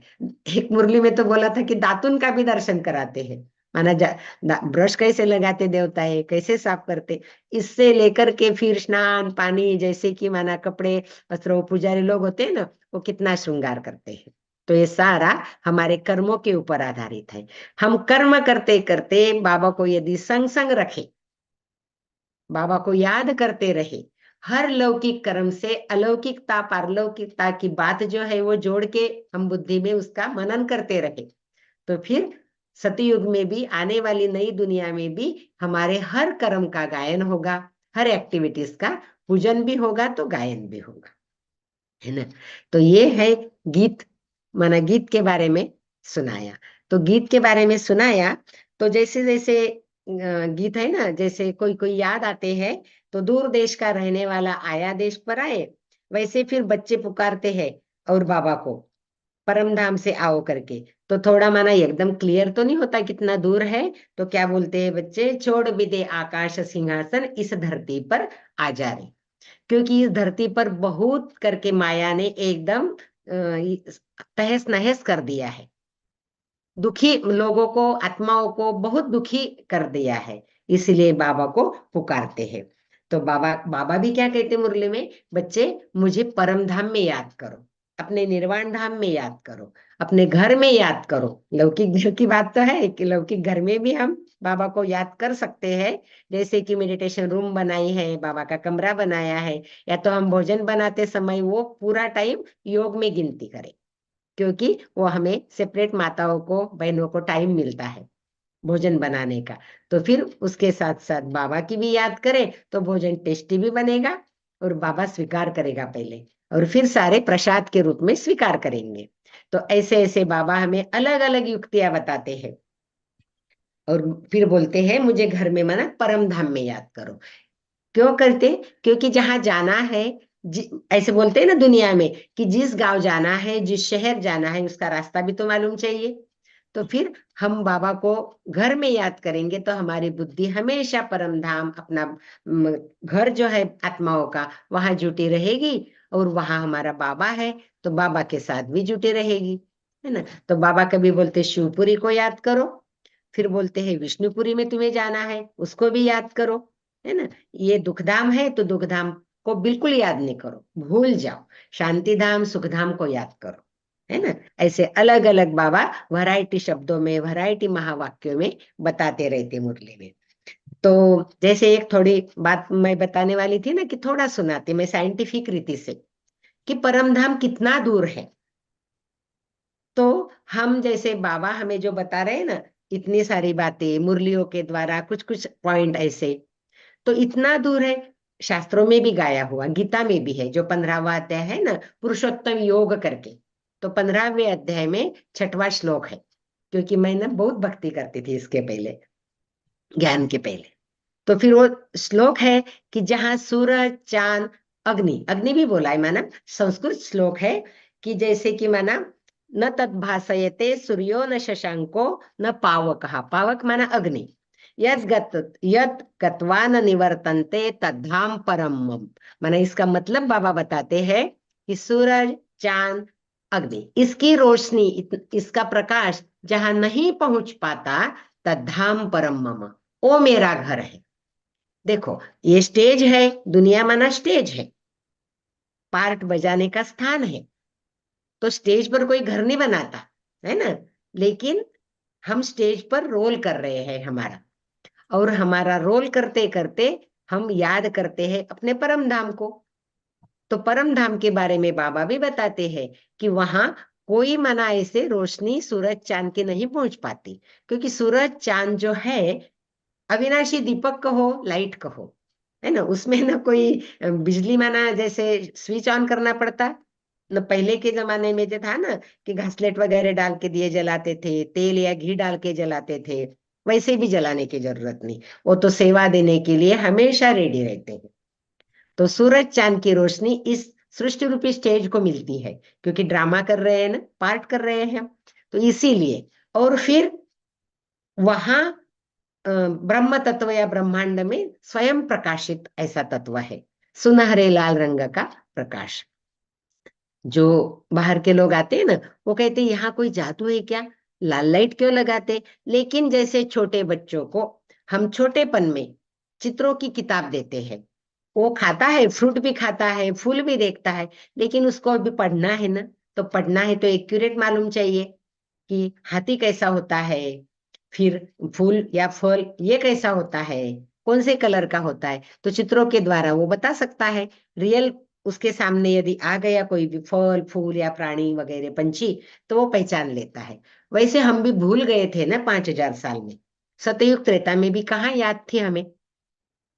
Speaker 3: एक मुरली में तो बोला था कि दातुन का भी दर्शन कराते हैं, माना ब्रश कैसे लगाते देवता है, कैसे साफ करते, इससे लेकर के फिर स्नान पानी, जैसे कि माना कपड़े वस्त्रों, पुजारी लोग होते हैं ना, वो कितना श्रृंगार करते हैं। तो ये सारा हमारे कर्मों के ऊपर आधारित है। हम कर्म करते करते बाबा को यदि संग संग रखे, बाबा को याद करते रहे, हर लौकिक कर्म से अलौकिकता पारलौकिकता की बात जो है वो जोड़ के हम बुद्धि में उसका मनन करते रहे, तो फिर सतयुग में भी, आने वाली नई दुनिया में भी हमारे हर कर्म का गायन होगा, हर एक्टिविटीज का पूजन भी होगा तो गायन भी होगा, है ना। तो ये है गीत, माना गीत के बारे में सुनाया। तो गीत के बारे में सुनाया, तो जैसे जैसे गीत है ना, जैसे कोई कोई याद आते हैं, तो दूर देश का रहने वाला आया देश पर आए, वैसे फिर बच्चे पुकारते हैं और बाबा को परम धाम से आओ करके। तो थोड़ा माना एकदम क्लियर तो नहीं होता कितना दूर है, तो क्या बोलते हैं बच्चे, छोड़ भी दे आकाश सिंहासन इस धरती पर आ जा रे। क्योंकि इस धरती पर बहुत करके माया ने एकदम तहस नहस कर दिया है, दुखी लोगों को, आत्माओं को बहुत दुखी कर दिया है, इसलिए बाबा को पुकारते हैं। तो बाबा बाबा भी क्या कहते मुरली में, बच्चे मुझे परम धाम में याद करो, अपने निर्वाण धाम में याद करो, अपने घर में याद करो। लौकिक घर की बात तो है कि लौकिक घर में भी हम बाबा को याद कर सकते हैं, जैसे कि मेडिटेशन रूम बनाई है, बाबा का कमरा बनाया है, या तो हम भोजन बनाते समय वो पूरा टाइम योग में गिनती करें, क्योंकि वो हमें सेपरेट माताओं को, बहनों को टाइम मिलता है। भोजन बनाने का। तो फिर उसके साथ साथ बाबा की भी याद करें तो भोजन टेस्टी भी बनेगा और बाबा स्वीकार करेगा पहले, और फिर सारे प्रसाद के रूप में स्वीकार करेंगे। तो ऐसे ऐसे बाबा हमें अलग अलग युक्तियां बताते हैं, और फिर बोलते हैं मुझे घर में मना परम धाम में याद करो। क्यों करते? क्योंकि जहां जाना है, ऐसे बोलते हैं ना दुनिया में कि जिस गांव जाना है, जिस शहर जाना है, उसका रास्ता भी तो मालूम चाहिए। तो फिर हम बाबा को घर में याद करेंगे तो हमारी बुद्धि हमेशा परम धाम, अपना घर जो है आत्माओं का, वहां जुटी रहेगी, और वहां हमारा बाबा है तो बाबा के साथ भी जुटी रहेगी, है ना। तो बाबा कभी बोलते शिवपुरी को याद करो, फिर बोलते हैं विष्णुपुरी में तुम्हें जाना है, उसको भी याद करो, है ना। ये दुखधाम है तो दुखधाम को बिल्कुल याद नहीं करो, भूल जाओ। शांति धाम, सुखधाम को याद करो, है ना। ऐसे अलग अलग बाबा वैरायटी शब्दों में, वैरायटी महावाक्यों में बताते रहते मुरली में। तो जैसे एक थोड़ी बात मैं बताने वाली थी ना, कि थोड़ा सुनाती मैं साइंटिफिक रीति से, कि परम धाम कितना दूर है। तो हम जैसे बाबा हमें जो बता रहे हैं ना, इतनी सारी बातें मुरलियों के द्वारा, कुछ कुछ पॉइंट ऐसे, तो इतना दूर है। शास्त्रों में भी गाया हुआ, गीता में भी है, जो 15वां अध्याय है ना, पुरुषोत्तम योग करके, तो 15वें अध्याय में 6वां श्लोक है। क्योंकि मैं ना बहुत भक्ति करती थी इसके पहले, ज्ञान के पहले। तो फिर वो श्लोक है कि जहां सूरज, चांद, अग्नि, अग्नि भी बोला है माना, संस्कृत श्लोक है, कि जैसे कि माना न तद भासयते सूर्यो न शशांको न पावकः, पावक माना अग्नि, यद गत्वा न निवर्तन्ते तद्धाम परम मम। माना इसका मतलब बाबा बताते हैं कि सूरज, चांद, अग्नि, इसकी रोशनी, इसका प्रकाश जहां नहीं पहुंच पाता, तद्धाम परम मम, वो मेरा घर है। देखो, ये स्टेज है, दुनिया माना स्टेज है, पार्ट बजाने का स्थान है। तो स्टेज पर कोई घर नहीं बनाता, है ना। लेकिन हम स्टेज पर रोल कर रहे हैं हमारा, और हमारा रोल करते करते हम याद करते हैं अपने परम धाम को। तो परम धाम के बारे में बाबा भी बताते हैं कि वहां कोई मना ऐसे रोशनी सूरज चांद की नहीं पहुंच पाती, क्योंकि सूरज चांद जो है अविनाशी दीपक कहो, लाइट कहो, है ना, उसमें ना कोई बिजली माना जैसे स्विच ऑन करना पड़ता न। पहले के जमाने में जो था ना, कि घासलेट वगैरह डाल के दिए जलाते थे, तेल या घी डाल के जलाते थे, वैसे भी जलाने की जरूरत नहीं, वो तो सेवा देने के लिए हमेशा रेडी रहते हैं। तो सूरज चांद की रोशनी इस सृष्टि रूपी स्टेज को मिलती है, क्योंकि ड्रामा कर रहे हैं ना, पार्ट कर रहे हैं हम, तो इसीलिए। और फिर वहां ब्रह्म तत्व या ब्रह्मांड में स्वयं प्रकाशित ऐसा तत्व है, सुनहरे लाल रंग का प्रकाश। जो बाहर के लोग आते हैं ना, वो कहते हैं यहाँ कोई जादू है क्या, लाल लाइट क्यों लगाते। लेकिन जैसे छोटे बच्चों को हम छोटेपन में चित्रों की किताब देते हैं, वो खाता है, फ्रूट भी खाता है, फूल भी देखता है, लेकिन उसको अभी पढ़ना है ना, तो पढ़ना है तो एक्यूरेट मालूम चाहिए कि हाथी कैसा होता है, फिर फूल या फल ये कैसा होता है, कौन से कलर का होता है। तो चित्रों के द्वारा वो बता सकता है। रियल उसके सामने यदि आ गया कोई भी फल, फूल या प्राणी वगैरह, पंछी, तो वो पहचान लेता है। वैसे हम भी भूल गए थे ना 5000 साल में, सतयुग त्रेता में भी कहाँ याद थी हमें,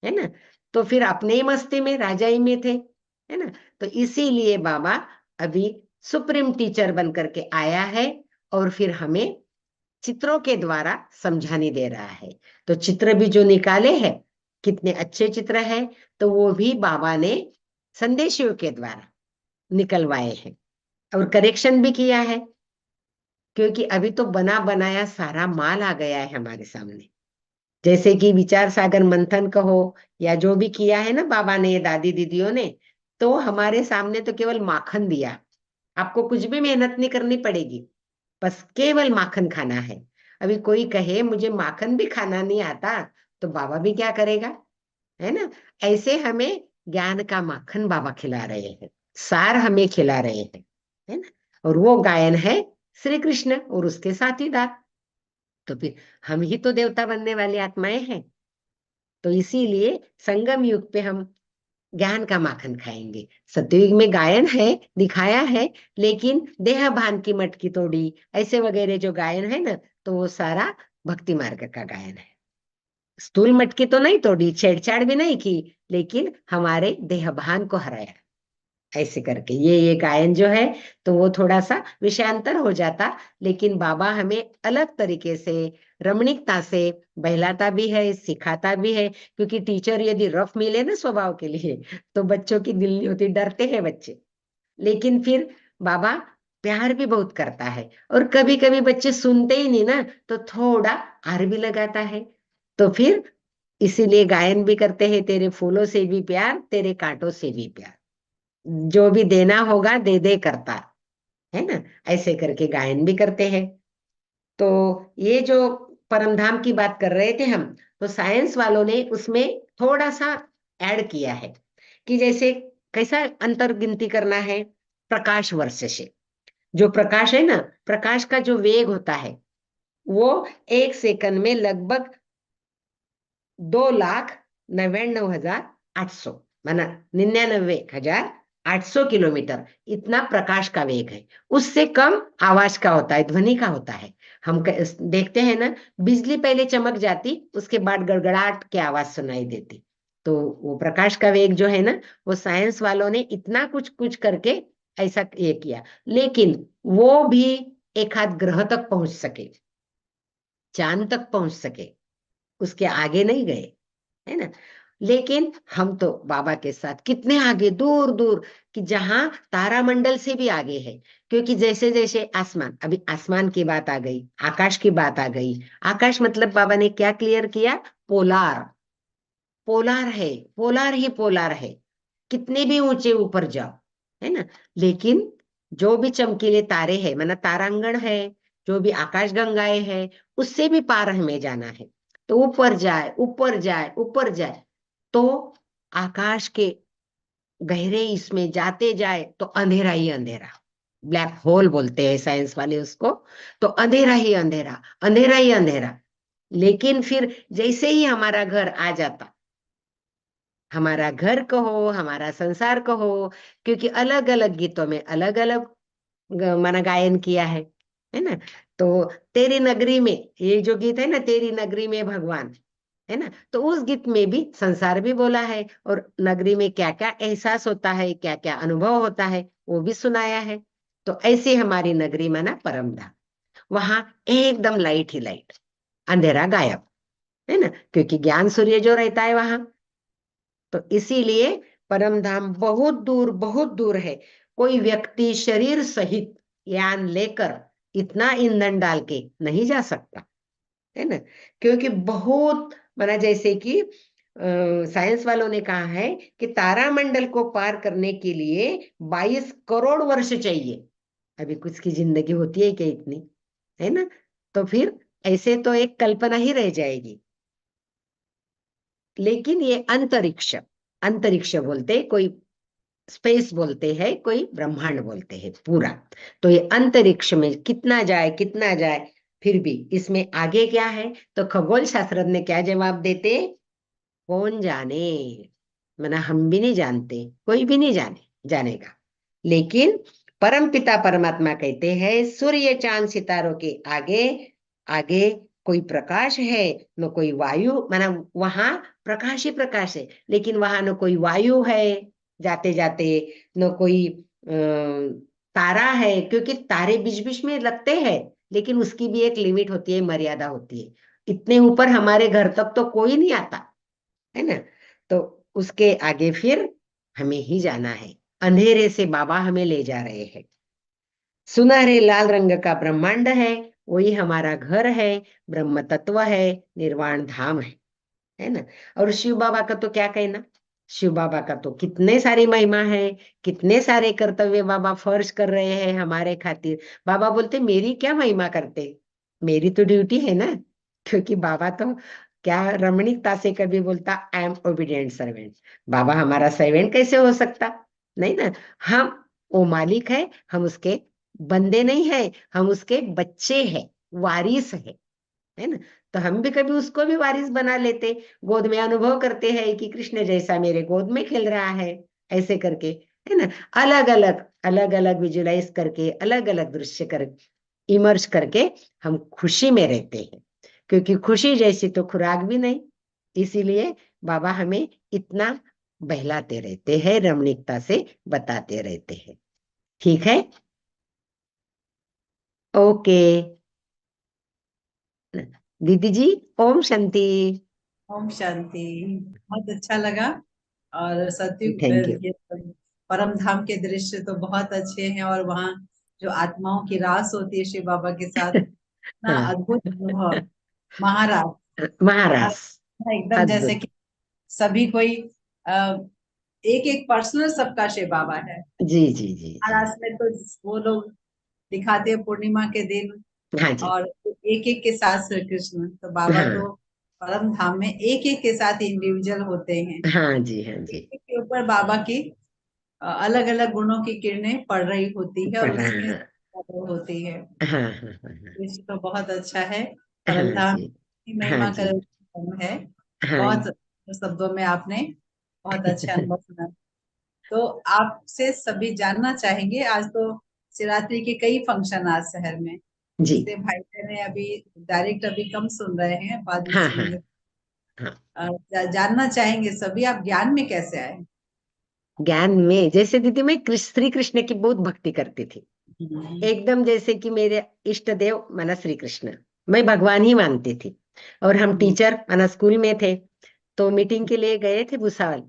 Speaker 3: है ना। तो फिर अपने ही मस्ती में, राजाई में थे, है ना। तो इसीलिए बाबा अभी सुप्रीम टीचर बन करके आया है, और फिर हमें चित्रों के द्वारा समझाने दे रहा है। तो चित्र भी जो निकाले हैं, कितने अच्छे चित्र हैं, तो वो भी बाबा ने संदेशियों के द्वारा निकलवाए हैं, और करेक्शन भी किया है, क्योंकि अभी तो बना बनाया सारा माल आ गया है हमारे सामने। जैसे कि विचार सागर मंथन कहो, या जो भी किया है ना बाबा ने, दादी दीदियों ने, तो हमारे सामने तो केवल माखन दिया। आपको कुछ भी मेहनत नहीं करनी पड़ेगी, बस केवल माखन खाना है। अभी कोई कहे मुझे माखन भी खाना नहीं आता, तो बाबा भी क्या करेगा, है ना। ऐसे हमें ज्ञान का माखन बाबा खिला रहे हैं, सार हमें खिला रहे हैं, है ना। और वो गायन है श्री कृष्ण और उसके साथी दास। तो फिर हम ही तो देवता बनने वाली आत्माएं हैं। तो इसीलिए संगम युग पे हम ज्ञान का माखन खाएंगे। सतयुग में गायन है, दिखाया है, लेकिन देह भान की मटकी तोड़ी, ऐसे वगैरह जो गायन है ना, तो वो सारा भक्ति मार्ग का गायन है। स्थूल मटकी तो नहीं तोड़ी, छेड़छाड़ भी नहीं की, लेकिन हमारे देहभान को हराया, ऐसे करके ये गायन जो है, तो वो थोड़ा सा विषयांतर हो जाता, लेकिन बाबा हमें अलग तरीके से, रमणीकता से बहलाता भी है, सिखाता भी है। क्योंकि टीचर यदि रफ मिले ना स्वभाव के लिए, तो बच्चों की दिल नहीं होती, डरते हैं बच्चे। लेकिन फिर बाबा प्यार भी बहुत करता है, और कभी कभी बच्चे सुनते ही नहीं ना, तो थोड़ा आर भी लगाता है। तो फिर इसीलिए गायन भी करते हैं, तेरे फूलों से भी प्यार, तेरे कांटों से भी प्यार, जो भी देना होगा दे दे करता, है ना, ऐसे करके गायन भी करते हैं। तो ये जो परमधाम की बात कर रहे थे हम, तो साइंस वालों ने उसमें थोड़ा सा ऐड किया है, कि जैसे कैसा अंतर गिनती करना है, प्रकाश वर्ष से। जो प्रकाश है ना, प्रकाश का जो वेग होता है, वो 1 सेकंड में लगभग 2,99,800, माना 99,800 किलोमीटर, इतना प्रकाश का वेग है। उससे कम आवाज का होता है, ध्वनि का होता है। हम देखते हैं ना, बिजली पहले चमक जाती, उसके बाद गड़गड़ाहट की आवाज सुनाई देती। तो वो प्रकाश का वेग जो है ना, वो साइंस वालों ने इतना कुछ कुछ करके ऐसा ये किया, लेकिन वो भी एक आध ग्रह तक पहुंच सके, चांद तक पहुंच सके, उसके आगे नहीं गए, है ना। लेकिन हम तो बाबा के साथ कितने आगे, दूर दूर, कि जहां तारामंडल से भी आगे है। क्योंकि जैसे जैसे आसमान, अभी आसमान की बात आ गई, आकाश की बात आ गई। आकाश मतलब बाबा ने क्या क्लियर किया, पोलार, पोलार है, पोलार ही पोलार है, कितने भी ऊंचे ऊपर जाओ, है ना। लेकिन जो भी चमकीले तारे हैं, माना तारांगण है, जो भी आकाश गंगाएं है, उससे भी पार हमें जाना है। तो ऊपर जाए, ऊपर जाए, ऊपर जाए, तो आकाश के गहरे इसमें जाते जाए तो अंधेरा ही अंधेरा, ब्लैक होल बोलते हैं साइंस वाले उसको। तो अंधेरा ही अंधेरा, अंधेरा ही अंधेरा। लेकिन फिर जैसे ही हमारा घर आ जाता, हमारा घर कहो, हमारा संसार कहो, क्योंकि अलग अलग गीतों में अलग अलग माना गायन किया है ना। तो तेरी नगरी में, ये जो गीत है ना, तेरी नगरी में भगवान, है ना, तो उस गीत में भी संसार भी बोला है, और नगरी में क्या क्या एहसास होता है, क्या क्या अनुभव होता है, वो भी सुनाया है। तो ऐसे हमारी नगरी माना परमधाम, वहां एकदम लाइट ही लाइट, अंधेरा गायब, है ना, क्योंकि ज्ञान सूर्य जो रहता है वहां। तो इसीलिए परम धाम बहुत दूर है। कोई व्यक्ति शरीर सहित यान लेकर इतना ईंधन डाल के नहीं जा सकता, है ना। क्योंकि बहुत, माना जैसे कि साइंस वालों ने कहा है कि तारामंडल को पार करने के लिए 22 करोड़ वर्ष चाहिए। अभी कुछ की जिंदगी होती है क्या इतनी, है ना। तो फिर ऐसे तो एक कल्पना ही रह जाएगी। लेकिन ये अंतरिक्ष, अंतरिक्ष बोलते, कोई स्पेस बोलते हैं, कोई ब्रह्मांड बोलते हैं पूरा। तो ये अंतरिक्ष में कितना जाए कितना जाए, फिर भी इसमें आगे क्या है, तो खगोल शास्त्रज्ञ क्या जवाब देते, कौन जाने, मना हम भी नहीं जानते, कोई भी नहीं जानेगा। लेकिन परम पिता परमात्मा कहते हैं, सूर्य चांद सितारों के आगे, आगे कोई प्रकाश है, न कोई वायु, माना वहां प्रकाश ही प्रकाश है, लेकिन वहां न कोई वायु है जाते जाते, न कोई तारा है, क्योंकि तारे बीच बीच में लगते हैं, लेकिन उसकी भी एक लिमिट होती है, मर्यादा होती है। इतने ऊपर हमारे घर तक तो कोई नहीं आता, है ना। तो उसके आगे फिर हमें ही जाना है, अंधेरे से बाबा हमें ले जा रहे हैं। सुनहरे लाल रंग का ब्रह्मांड है, वही हमारा घर है, ब्रह्म तत्व है, निर्वाण धाम है ना। और शिव बाबा का तो क्या कहना, शिव बाबा का तो कितने सारी महिमा है, कितने सारे कर्तव्य बाबा फर्ज कर रहे हैं हमारे खातिर। बाबा बोलते मेरी क्या महिमा करते, मेरी तो ड्यूटी है ना। क्योंकि बाबा तो क्या रमणीकता से कभी बोलता, आई एम ओबीडियंट सर्वेंट। बाबा हमारा सर्वेंट कैसे हो सकता, नहीं ना। हम, वो मालिक है, हम उसके बंदे नहीं है, हम उसके बच्चे हैं, वारिस है ना। तो हम भी कभी उसको भी वारिस बना लेते, गोद में अनुभव करते हैं कि कृष्ण जैसा मेरे गोद में खेल रहा है, ऐसे करके, है ना। अलग अलग विजुलाइज करके, अलग अलग दृश्य कर इमर्ज करके हम खुशी में रहते हैं। क्योंकि खुशी जैसी तो खुराक भी नहीं, इसीलिए बाबा हमें इतना बहलाते रहते हैं, रमणीकता से बताते रहते हैं। ठीक है, ओके दीदी जी, ओम शांति।
Speaker 4: ओम शांति। बहुत अच्छा लगा। और सत्युग
Speaker 3: थैंक यू।
Speaker 4: ये परम धाम के दृश्य तो बहुत अच्छे हैं, और वहाँ जो आत्माओं की रास होती है शिव बाबा के साथ, इतना
Speaker 3: हाँ,
Speaker 4: अद्भुत अनुभव। महाराज,
Speaker 3: महाराज,
Speaker 4: महाराज एकदम जैसे
Speaker 3: अद्भुत।
Speaker 4: कि सभी कोई एक एक पर्सनल सबका शिव बाबा है।
Speaker 3: जी जी जी जी।
Speaker 4: महाराष्ट्र में तो वो लोग दिखाते हैं पूर्णिमा के दिन,
Speaker 3: हाँ जी।
Speaker 4: और एक एक के साथ श्री कृष्ण, तो बाबा
Speaker 3: हाँ
Speaker 4: तो परम धाम में एक एक के साथ इंडिविजुअल होते हैं।
Speaker 3: हाँ जी। हाँ जी।
Speaker 4: एक एक के ऊपर बाबा की अलग अलग गुणों की किरणें पड़ रही होती है, और
Speaker 3: पढ़ा,
Speaker 4: उसी में
Speaker 3: हाँ
Speaker 4: होती है।
Speaker 3: हाँ हाँ हाँ।
Speaker 4: दृश्य तो बहुत अच्छा है। परम
Speaker 3: हाँ
Speaker 4: धाम
Speaker 3: जी।
Speaker 4: की
Speaker 3: हाँ
Speaker 4: महिमा
Speaker 3: जी।
Speaker 4: कर है।
Speaker 3: हाँ
Speaker 4: बहुत शब्दों में आपने बहुत अच्छा अनुभव सुना। तो आपसे सभी जानना चाहेंगे, आज तो शिवरात्रि के कई फंक्शन आज शहर में,
Speaker 3: जी।
Speaker 4: इसलिए भाई बहन अभी डायरेक्ट अभी कम सुन रहे हैं, बाद में
Speaker 3: हाँ हाँ
Speaker 4: सुनेंगे।
Speaker 3: हाँ।
Speaker 4: जानना चाहेंगे सभी, आप ज्ञान में कैसे आए?
Speaker 3: ज्ञान में जैसे दीदी, मैं श्री कृष्ण की बहुत भक्ति करती थी,
Speaker 4: हम्म,
Speaker 3: एकदम जैसे कि मेरे इष्ट देव माना श्री कृष्ण, मैं भगवान ही मानती थी। और हम
Speaker 4: हम्म,
Speaker 3: टीचर माना स्कूल में थे, तो मीटिंग के लिए गए थे भुसावल।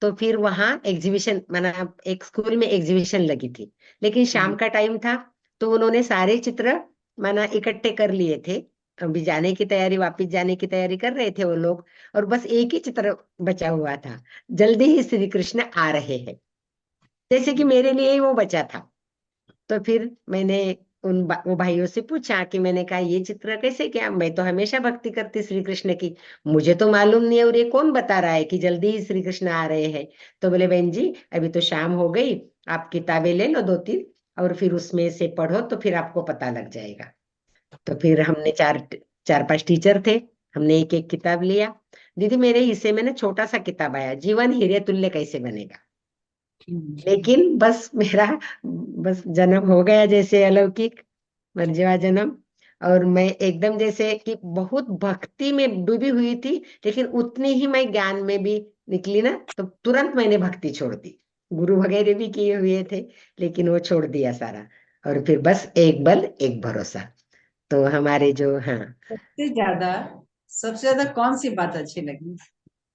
Speaker 3: तो फिर वहां एग्जीबिशन माना, एक स्कूल में एग्जीबिशन लगी थी, लेकिन शाम का टाइम था, तो उन्होंने सारे चित्र माना इकट्ठे कर लिए थे। अभी जाने की तैयारी, वापिस जाने की तैयारी कर रहे थे वो लोग, और बस एक ही चित्र बचा हुआ था, जल्दी ही श्री कृष्ण आ रहे हैं, जैसे कि मेरे लिए ही वो बचा था। तो फिर मैंने वो भाइयों से पूछा कि, मैंने कहा ये चित्र कैसे, क्या, मैं तो हमेशा भक्ति करती श्री कृष्ण की, मुझे तो मालूम नहीं है, और ये कौन बता रहा है कि जल्दी ही श्री कृष्ण आ रहे हैं। तो बोले, बहन जी अभी तो शाम हो गई, आप किताबें ले लो दो तीन, और फिर उसमें से पढ़ो तो फिर आपको पता लग जाएगा। तो फिर हमने चार चार पांच टीचर थे, हमने एक एक किताब लिया। दीदी मेरे हिस्से में ना छोटा सा किताब आया, जीवन हीरे तुल्य कैसे बनेगा।
Speaker 4: हम्म,
Speaker 3: लेकिन बस मेरा, बस जन्म हो गया जैसे अलौकिक मर्जीवा जन्म, और मैं एकदम जैसे कि बहुत भक्ति में डूबी हुई थी, लेकिन उतनी ही मैं ज्ञान में भी निकली ना, तो तुरंत मैंने भक्ति छोड़ दी। गुरु वगैरह भी किए हुए थे, लेकिन वो छोड़ दिया सारा, और फिर बस एक बल एक भरोसा। तो हमारे जो, हाँ,
Speaker 4: सबसे ज्यादा सबसे ज्यादा कौन सी बात अच्छी लगी?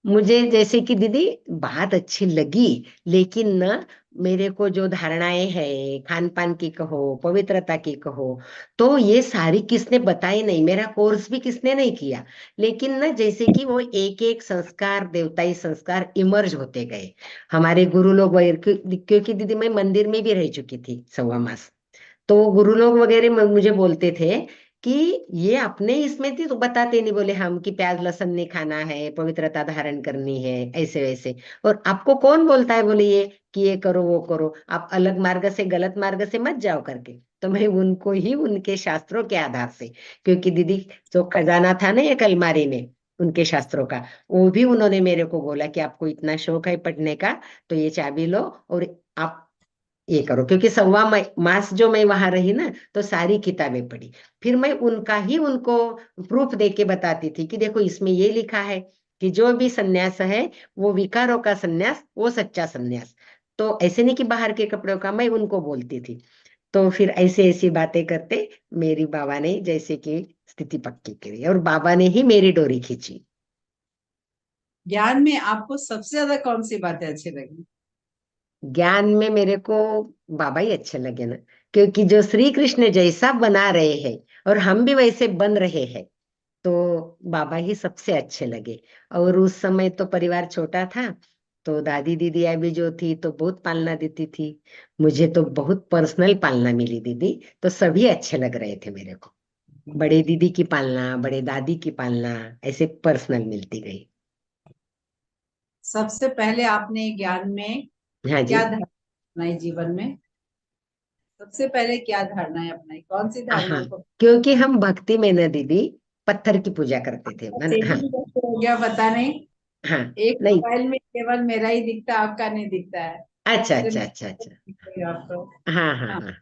Speaker 3: मुझे जैसे कि दीदी बात अच्छी लगी, लेकिन ना मेरे को जो धारणाएं हैं, खान पान की कहो, पवित्रता की कहो, तो ये सारी किसने बताई नहीं, मेरा कोर्स भी किसने नहीं किया। लेकिन ना जैसे कि वो एक एक संस्कार, देवताई संस्कार इमर्ज होते गए, हमारे गुरु लोग वगैरह क्योंकि दीदी मैं मंदिर में भी रह चुकी थी 1.25 मास। तो गुरु लोग वगैरह मुझे बोलते थे कि ये अपने इसमें थी, तो बताते नहीं, बोले हम कि प्याज लहसुन नहीं खाना है, पवित्रता धारण करनी है, ऐसे वैसे। और आपको कौन बोलता है, बोले ये कि ये करो वो करो, आप अलग मार्ग से, गलत मार्ग से मत जाओ करके। तो मैं उनको ही उनके शास्त्रों के आधार से, क्योंकि दीदी जो खजाना था ना एक अलमारी में उनके शास्त्रों का, वो भी उन्होंने मेरे को बोला कि आपको इतना शौक है पढ़ने का, तो ये चाबी लो और आप ये करो। क्योंकि 1.25 मास जो मैं वहां रही ना, तो सारी किताबें पढ़ी, फिर मैं उनका ही उनको प्रूफ दे के बताती थी कि देखो इसमें ये लिखा है कि जो भी सन्यास है वो विकारों का सन्यास, वो सच्चा सन्यास। तो ऐसे नहीं कि बाहर के कपड़ों का, मैं उनको बोलती थी। तो फिर ऐसे ऐसी बातें करते मेरी बाबा ने जैसे कि स्थिति पक्की करी, और बाबा ने ही मेरी डोरी खींची।
Speaker 4: ज्ञान में आपको सबसे ज्यादा कौन सी बातें अच्छी लगी?
Speaker 3: ज्ञान में मेरे को बाबा ही अच्छे लगे ना, क्योंकि जो श्री कृष्ण जैसा बना रहे हैं और हम भी वैसे बन रहे हैं, तो बाबा ही सबसे अच्छे लगे। और उस समय तो परिवार छोटा था, तो दादी दीदी अभी जो थी तो बहुत पालना देती थी, मुझे तो बहुत पर्सनल पालना मिली दीदी, तो सभी अच्छे लग रहे थे मेरे को। बड़े दीदी की पालना, बड़े दादी की पालना, ऐसे पर्सनल मिलती गई।
Speaker 4: सबसे पहले आपने ज्ञान में
Speaker 3: हाँ जी।
Speaker 4: क्या धारणा अपनाई जीवन में? सबसे पहले क्या धारणाएं अपनाई, कौन सी
Speaker 3: हाँ,
Speaker 4: धारणाओं को?
Speaker 3: क्योंकि हम भक्ति में ना दीदी पत्थर की पूजा करते थे हाँ।
Speaker 4: तेजी से कैसे हो गया पता नहीं।
Speaker 3: हाँ।
Speaker 4: एक
Speaker 3: नहीं।
Speaker 4: मोबाइल में केवल मेरा ही दिखता, आपका नहीं दिखता है।
Speaker 3: अच्छा
Speaker 4: दूसरे
Speaker 3: अच्छा
Speaker 4: में
Speaker 3: अच्छा अच्छा।
Speaker 4: दिख रही है आपको।
Speaker 3: हाँ हाँ
Speaker 4: हाँ।
Speaker 3: हाँ।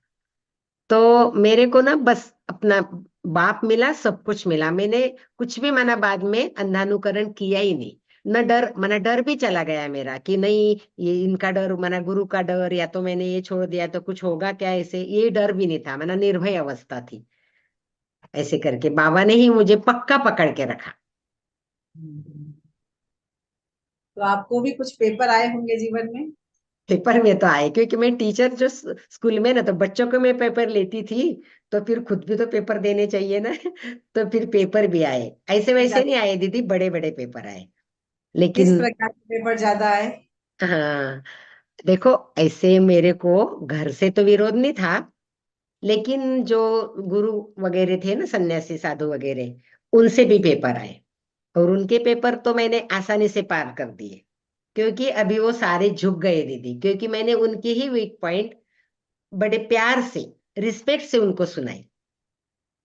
Speaker 3: तो मेरे को ना बस अपना बाप मिला, सब कुछ मिला, मैंने कुछ भी माना बाद में अंधानुकरण किया ही नहीं। न डर, मना डर भी चला गया मेरा कि नहीं ये इनका डर, मना गुरु का डर, या तो मैंने ये छोड़ दिया तो कुछ होगा क्या, ऐसे ये डर भी नहीं था, मना निर्भय अवस्था थी। ऐसे करके बाबा ने ही मुझे पक्का पकड़ के रखा।
Speaker 4: हम्म। तो आपको भी कुछ पेपर आए होंगे जीवन में?
Speaker 3: पेपर में तो आए, क्योंकि मैं टीचर जो स्कूल में ना, तो बच्चों को मैं पेपर लेती थी, तो फिर खुद भी तो पेपर देने चाहिए ना। तो फिर पेपर भी आए, ऐसे वैसे नहीं आए दीदी, बड़े बड़े पेपर आए।
Speaker 4: किस
Speaker 3: लेकिन
Speaker 4: प्रकार के पेपर ज्यादा आए?
Speaker 3: हाँ, देखो, ऐसे मेरे को घर से तो विरोध नहीं था, लेकिन जो गुरु वगैरह थे ना, सन्यासी साधु वगैरह, उनसे भी पेपर आए। और उनके पेपर तो मैंने आसानी से पार कर दिए, क्योंकि अभी वो सारे झुक गए दीदी, क्योंकि मैंने उनके ही वीक पॉइंट बड़े प्यार से, रिस्पेक्ट से उनको सुनाई।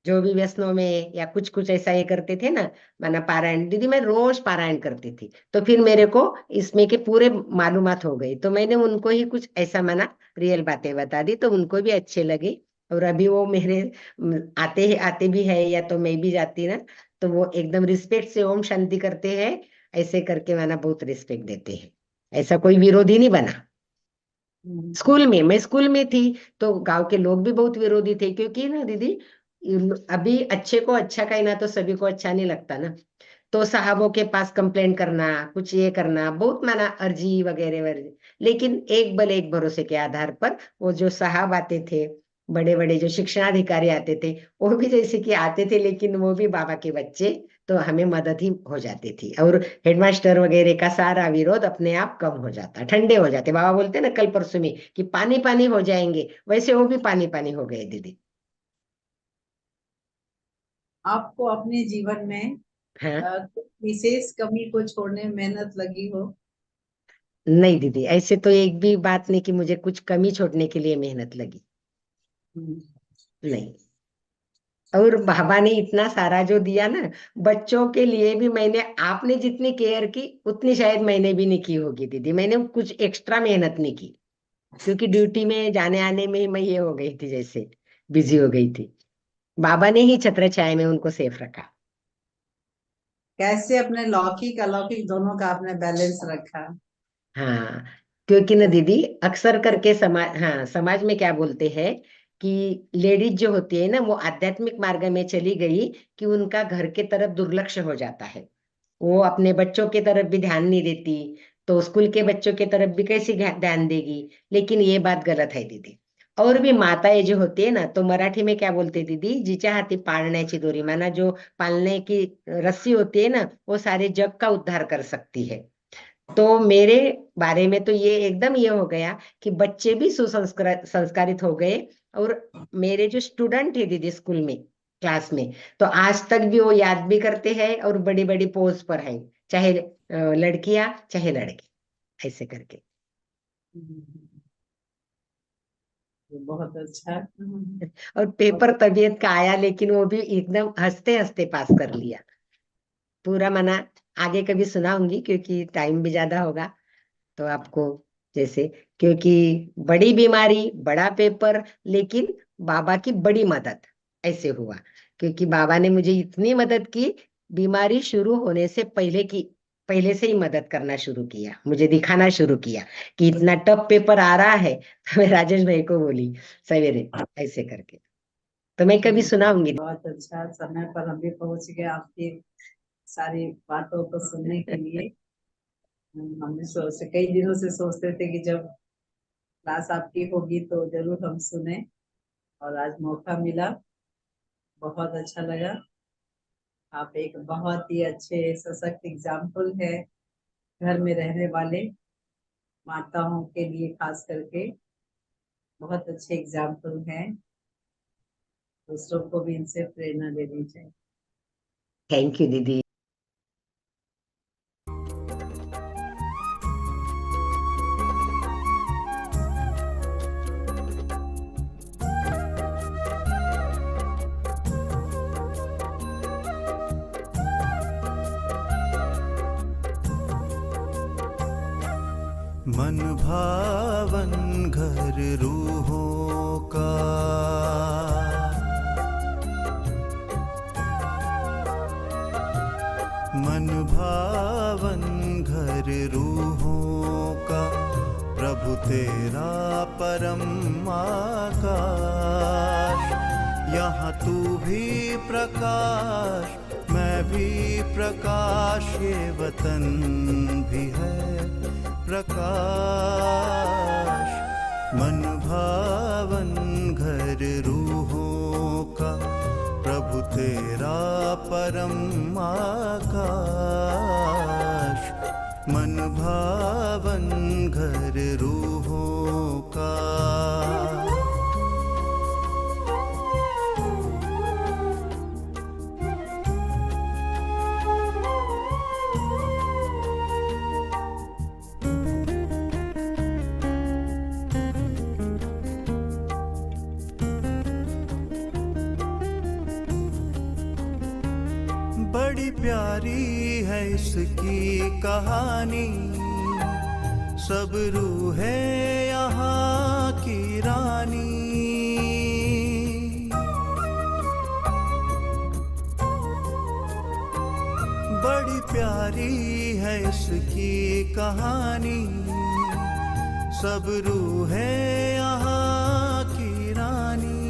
Speaker 3: जो भी व्यसनों में या कुछ कुछ ऐसा ये करते थे ना, माना पारायण, दीदी मैं रोज पारायण करती थी, तो फिर मेरे को इसमें के पूरे मालूमात हो गई, तो मैंने उनको ही कुछ ऐसा माना रियल बातें बता दी, तो उनको भी अच्छे लगे। और अभी वो मेरे आते भी है, या तो मैं भी जाती ना, तो वो एकदम रिस्पेक्ट से ओम शांति करते हैं, ऐसे करके माना बहुत रिस्पेक्ट देते हैं। ऐसा कोई विरोधी नहीं बना।
Speaker 4: हम्म।
Speaker 3: स्कूल में, मैं स्कूल में थी, तो गांव के लोग भी बहुत विरोधी थे, क्योंकि ना दीदी, अभी अच्छे को अच्छा कहना तो सभी को अच्छा नहीं लगता ना। तो साहबों के पास कंप्लेंट करना, कुछ ये करना, बहुत माना अर्जी वगैरह वगैरह। लेकिन एक बल एक भरोसे के आधार पर वो जो साहब आते थे, बड़े बड़े जो शिक्षणाधिकारी आते थे, वो भी जैसे कि आते थे, लेकिन वो भी बाबा के बच्चे, तो हमें मदद ही हो जाती थी। और हेडमास्टर वगैरह का सारा विरोध अपने आप कम हो जाता, ठंडे हो जाते। बाबा बोलते ना कल परसों में कि पानी पानी हो जाएंगे, वैसे वो भी पानी पानी हो गए दीदी।
Speaker 4: आपको अपने जीवन में
Speaker 3: हाँ,
Speaker 4: कुछ विशेष कमी को छोड़ने में मेहनत लगी हो?
Speaker 3: नहीं दीदी, ऐसे तो एक भी बात नहीं कि मुझे कुछ कमी छोड़ने के लिए मेहनत लगी,
Speaker 4: हम्म।
Speaker 3: नहीं। और बाबा ने इतना सारा जो दिया ना, बच्चों के लिए भी मैंने, आपने जितनी केयर की उतनी शायद मैंने भी नहीं की होगी दीदी, मैंने कुछ एक्स्ट्रा मेहनत नहीं की, क्योंकि ड्यूटी में जाने आने में ही मैं ये हो गई थी, जैसे बिजी हो गई थी। बाबा ने ही छत्र छाया में उनको सेफ रखा।
Speaker 4: कैसे अपने लौकिक अलौकिक दोनों का आपने बैलेंस रखा?
Speaker 3: हाँ, क्योंकि ना दीदी, अक्सर करके समाज, हाँ, समाज में क्या बोलते हैं कि लेडीज जो होती है ना, वो आध्यात्मिक मार्ग में चली गई कि उनका घर के तरफ दुर्लक्ष्य हो जाता है, वो अपने बच्चों की तरफ भी ध्यान नहीं देती, तो स्कूल के बच्चों की तरफ भी कैसे ध्यान देगी। लेकिन ये बात गलत है दीदी। और भी माताएं जो होती है ना, तो मराठी में क्या बोलते दीदी, जिच्या हाथी पाळण्याची दोरी, माना जो पालने की रस्सी होती है ना, वो सारे जग का उद्धार कर सकती है। तो मेरे बारे में तो ये एकदम ये हो गया कि बच्चे भी सुसंस्कार संस्कारित हो गए। और मेरे जो स्टूडेंट थे दीदी स्कूल में, क्लास में, तो आज तक भी वो याद भी करते हैं, और बड़ी बड़ी पोस्ट पर है, चाहे लड़कियां चाहे लड़के, ऐसे करके।
Speaker 4: हम्म। ये बहुत अच्छा।
Speaker 3: और पेपर तबीयत का आया, लेकिन वो भी एकदम हंसते हंसते पास कर लिया पूरा, मना आगे कभी सुनाऊंगी, क्योंकि टाइम भी ज्यादा होगा तो आपको, जैसे, क्योंकि बड़ी बीमारी, बड़ा पेपर, लेकिन बाबा की बड़ी मदद, ऐसे हुआ। क्योंकि बाबा ने मुझे इतनी मदद की, बीमारी शुरू होने से पहले की, पहले से ही मदद करना शुरू किया, मुझे दिखाना शुरू किया कि इतना टफ पेपर आ रहा है। तो मैं राजेश भाई को बोली सवेरे, ऐसे करके। तो मैं कभी सुनाऊंगी।
Speaker 4: बहुत अच्छा, समय पर हम भी पहुंच गए आपकी सारी बातों को सुनने के लिए। हमने सोचे, कई दिनों से सोचते थे कि जब क्लास आपकी होगी तो जरूर हम सुने, और आज मौका मिला। बहुत अच्छा लगा। आप एक बहुत ही अच्छे सशक्त एग्जाम्पल है घर में रहने वाले माताओं के लिए, खास करके बहुत अच्छे एग्जाम्पल हैं। दूसरों को भी इनसे प्रेरणा लेनी चाहिए।
Speaker 3: थैंक यू दीदी।
Speaker 2: मन भावन घर रूहों का, प्रभु तेरा परम आकाश। यहाँ तू भी प्रकाश, मैं भी प्रकाश, ये वतन भी है प्रकाश। मन भावन घर रूहों का, प्रभु तेरा परम आकाश। मन भावन घर रूहों का। बड़ी प्यारी है इसकी कहानी, सब रूहें यहाँ की रानी। बड़ी प्यारी है इसकी कहानी, सब रूहें यहाँ की रानी।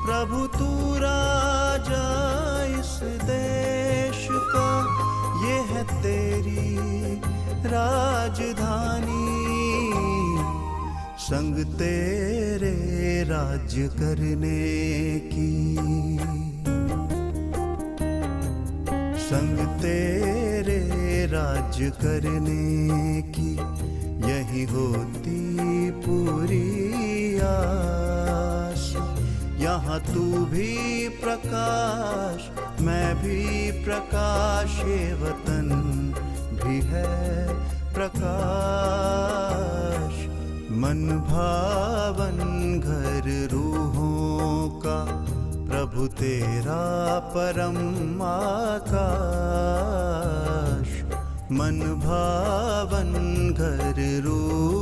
Speaker 2: प्रभु तू राजा इस देश का, ये है तेरी राजधानी। संग तेरे राज्य करने की, संग तेरे राज्य करने की, यही होती पूरी आस। यहाँ तू भी प्रकाश, मैं भी प्रकाश, ये वतन भी है प्रकाश। मन भावन घर रूहों का, प्रभु तेरा परम आकाश। मन भावन घर रूहों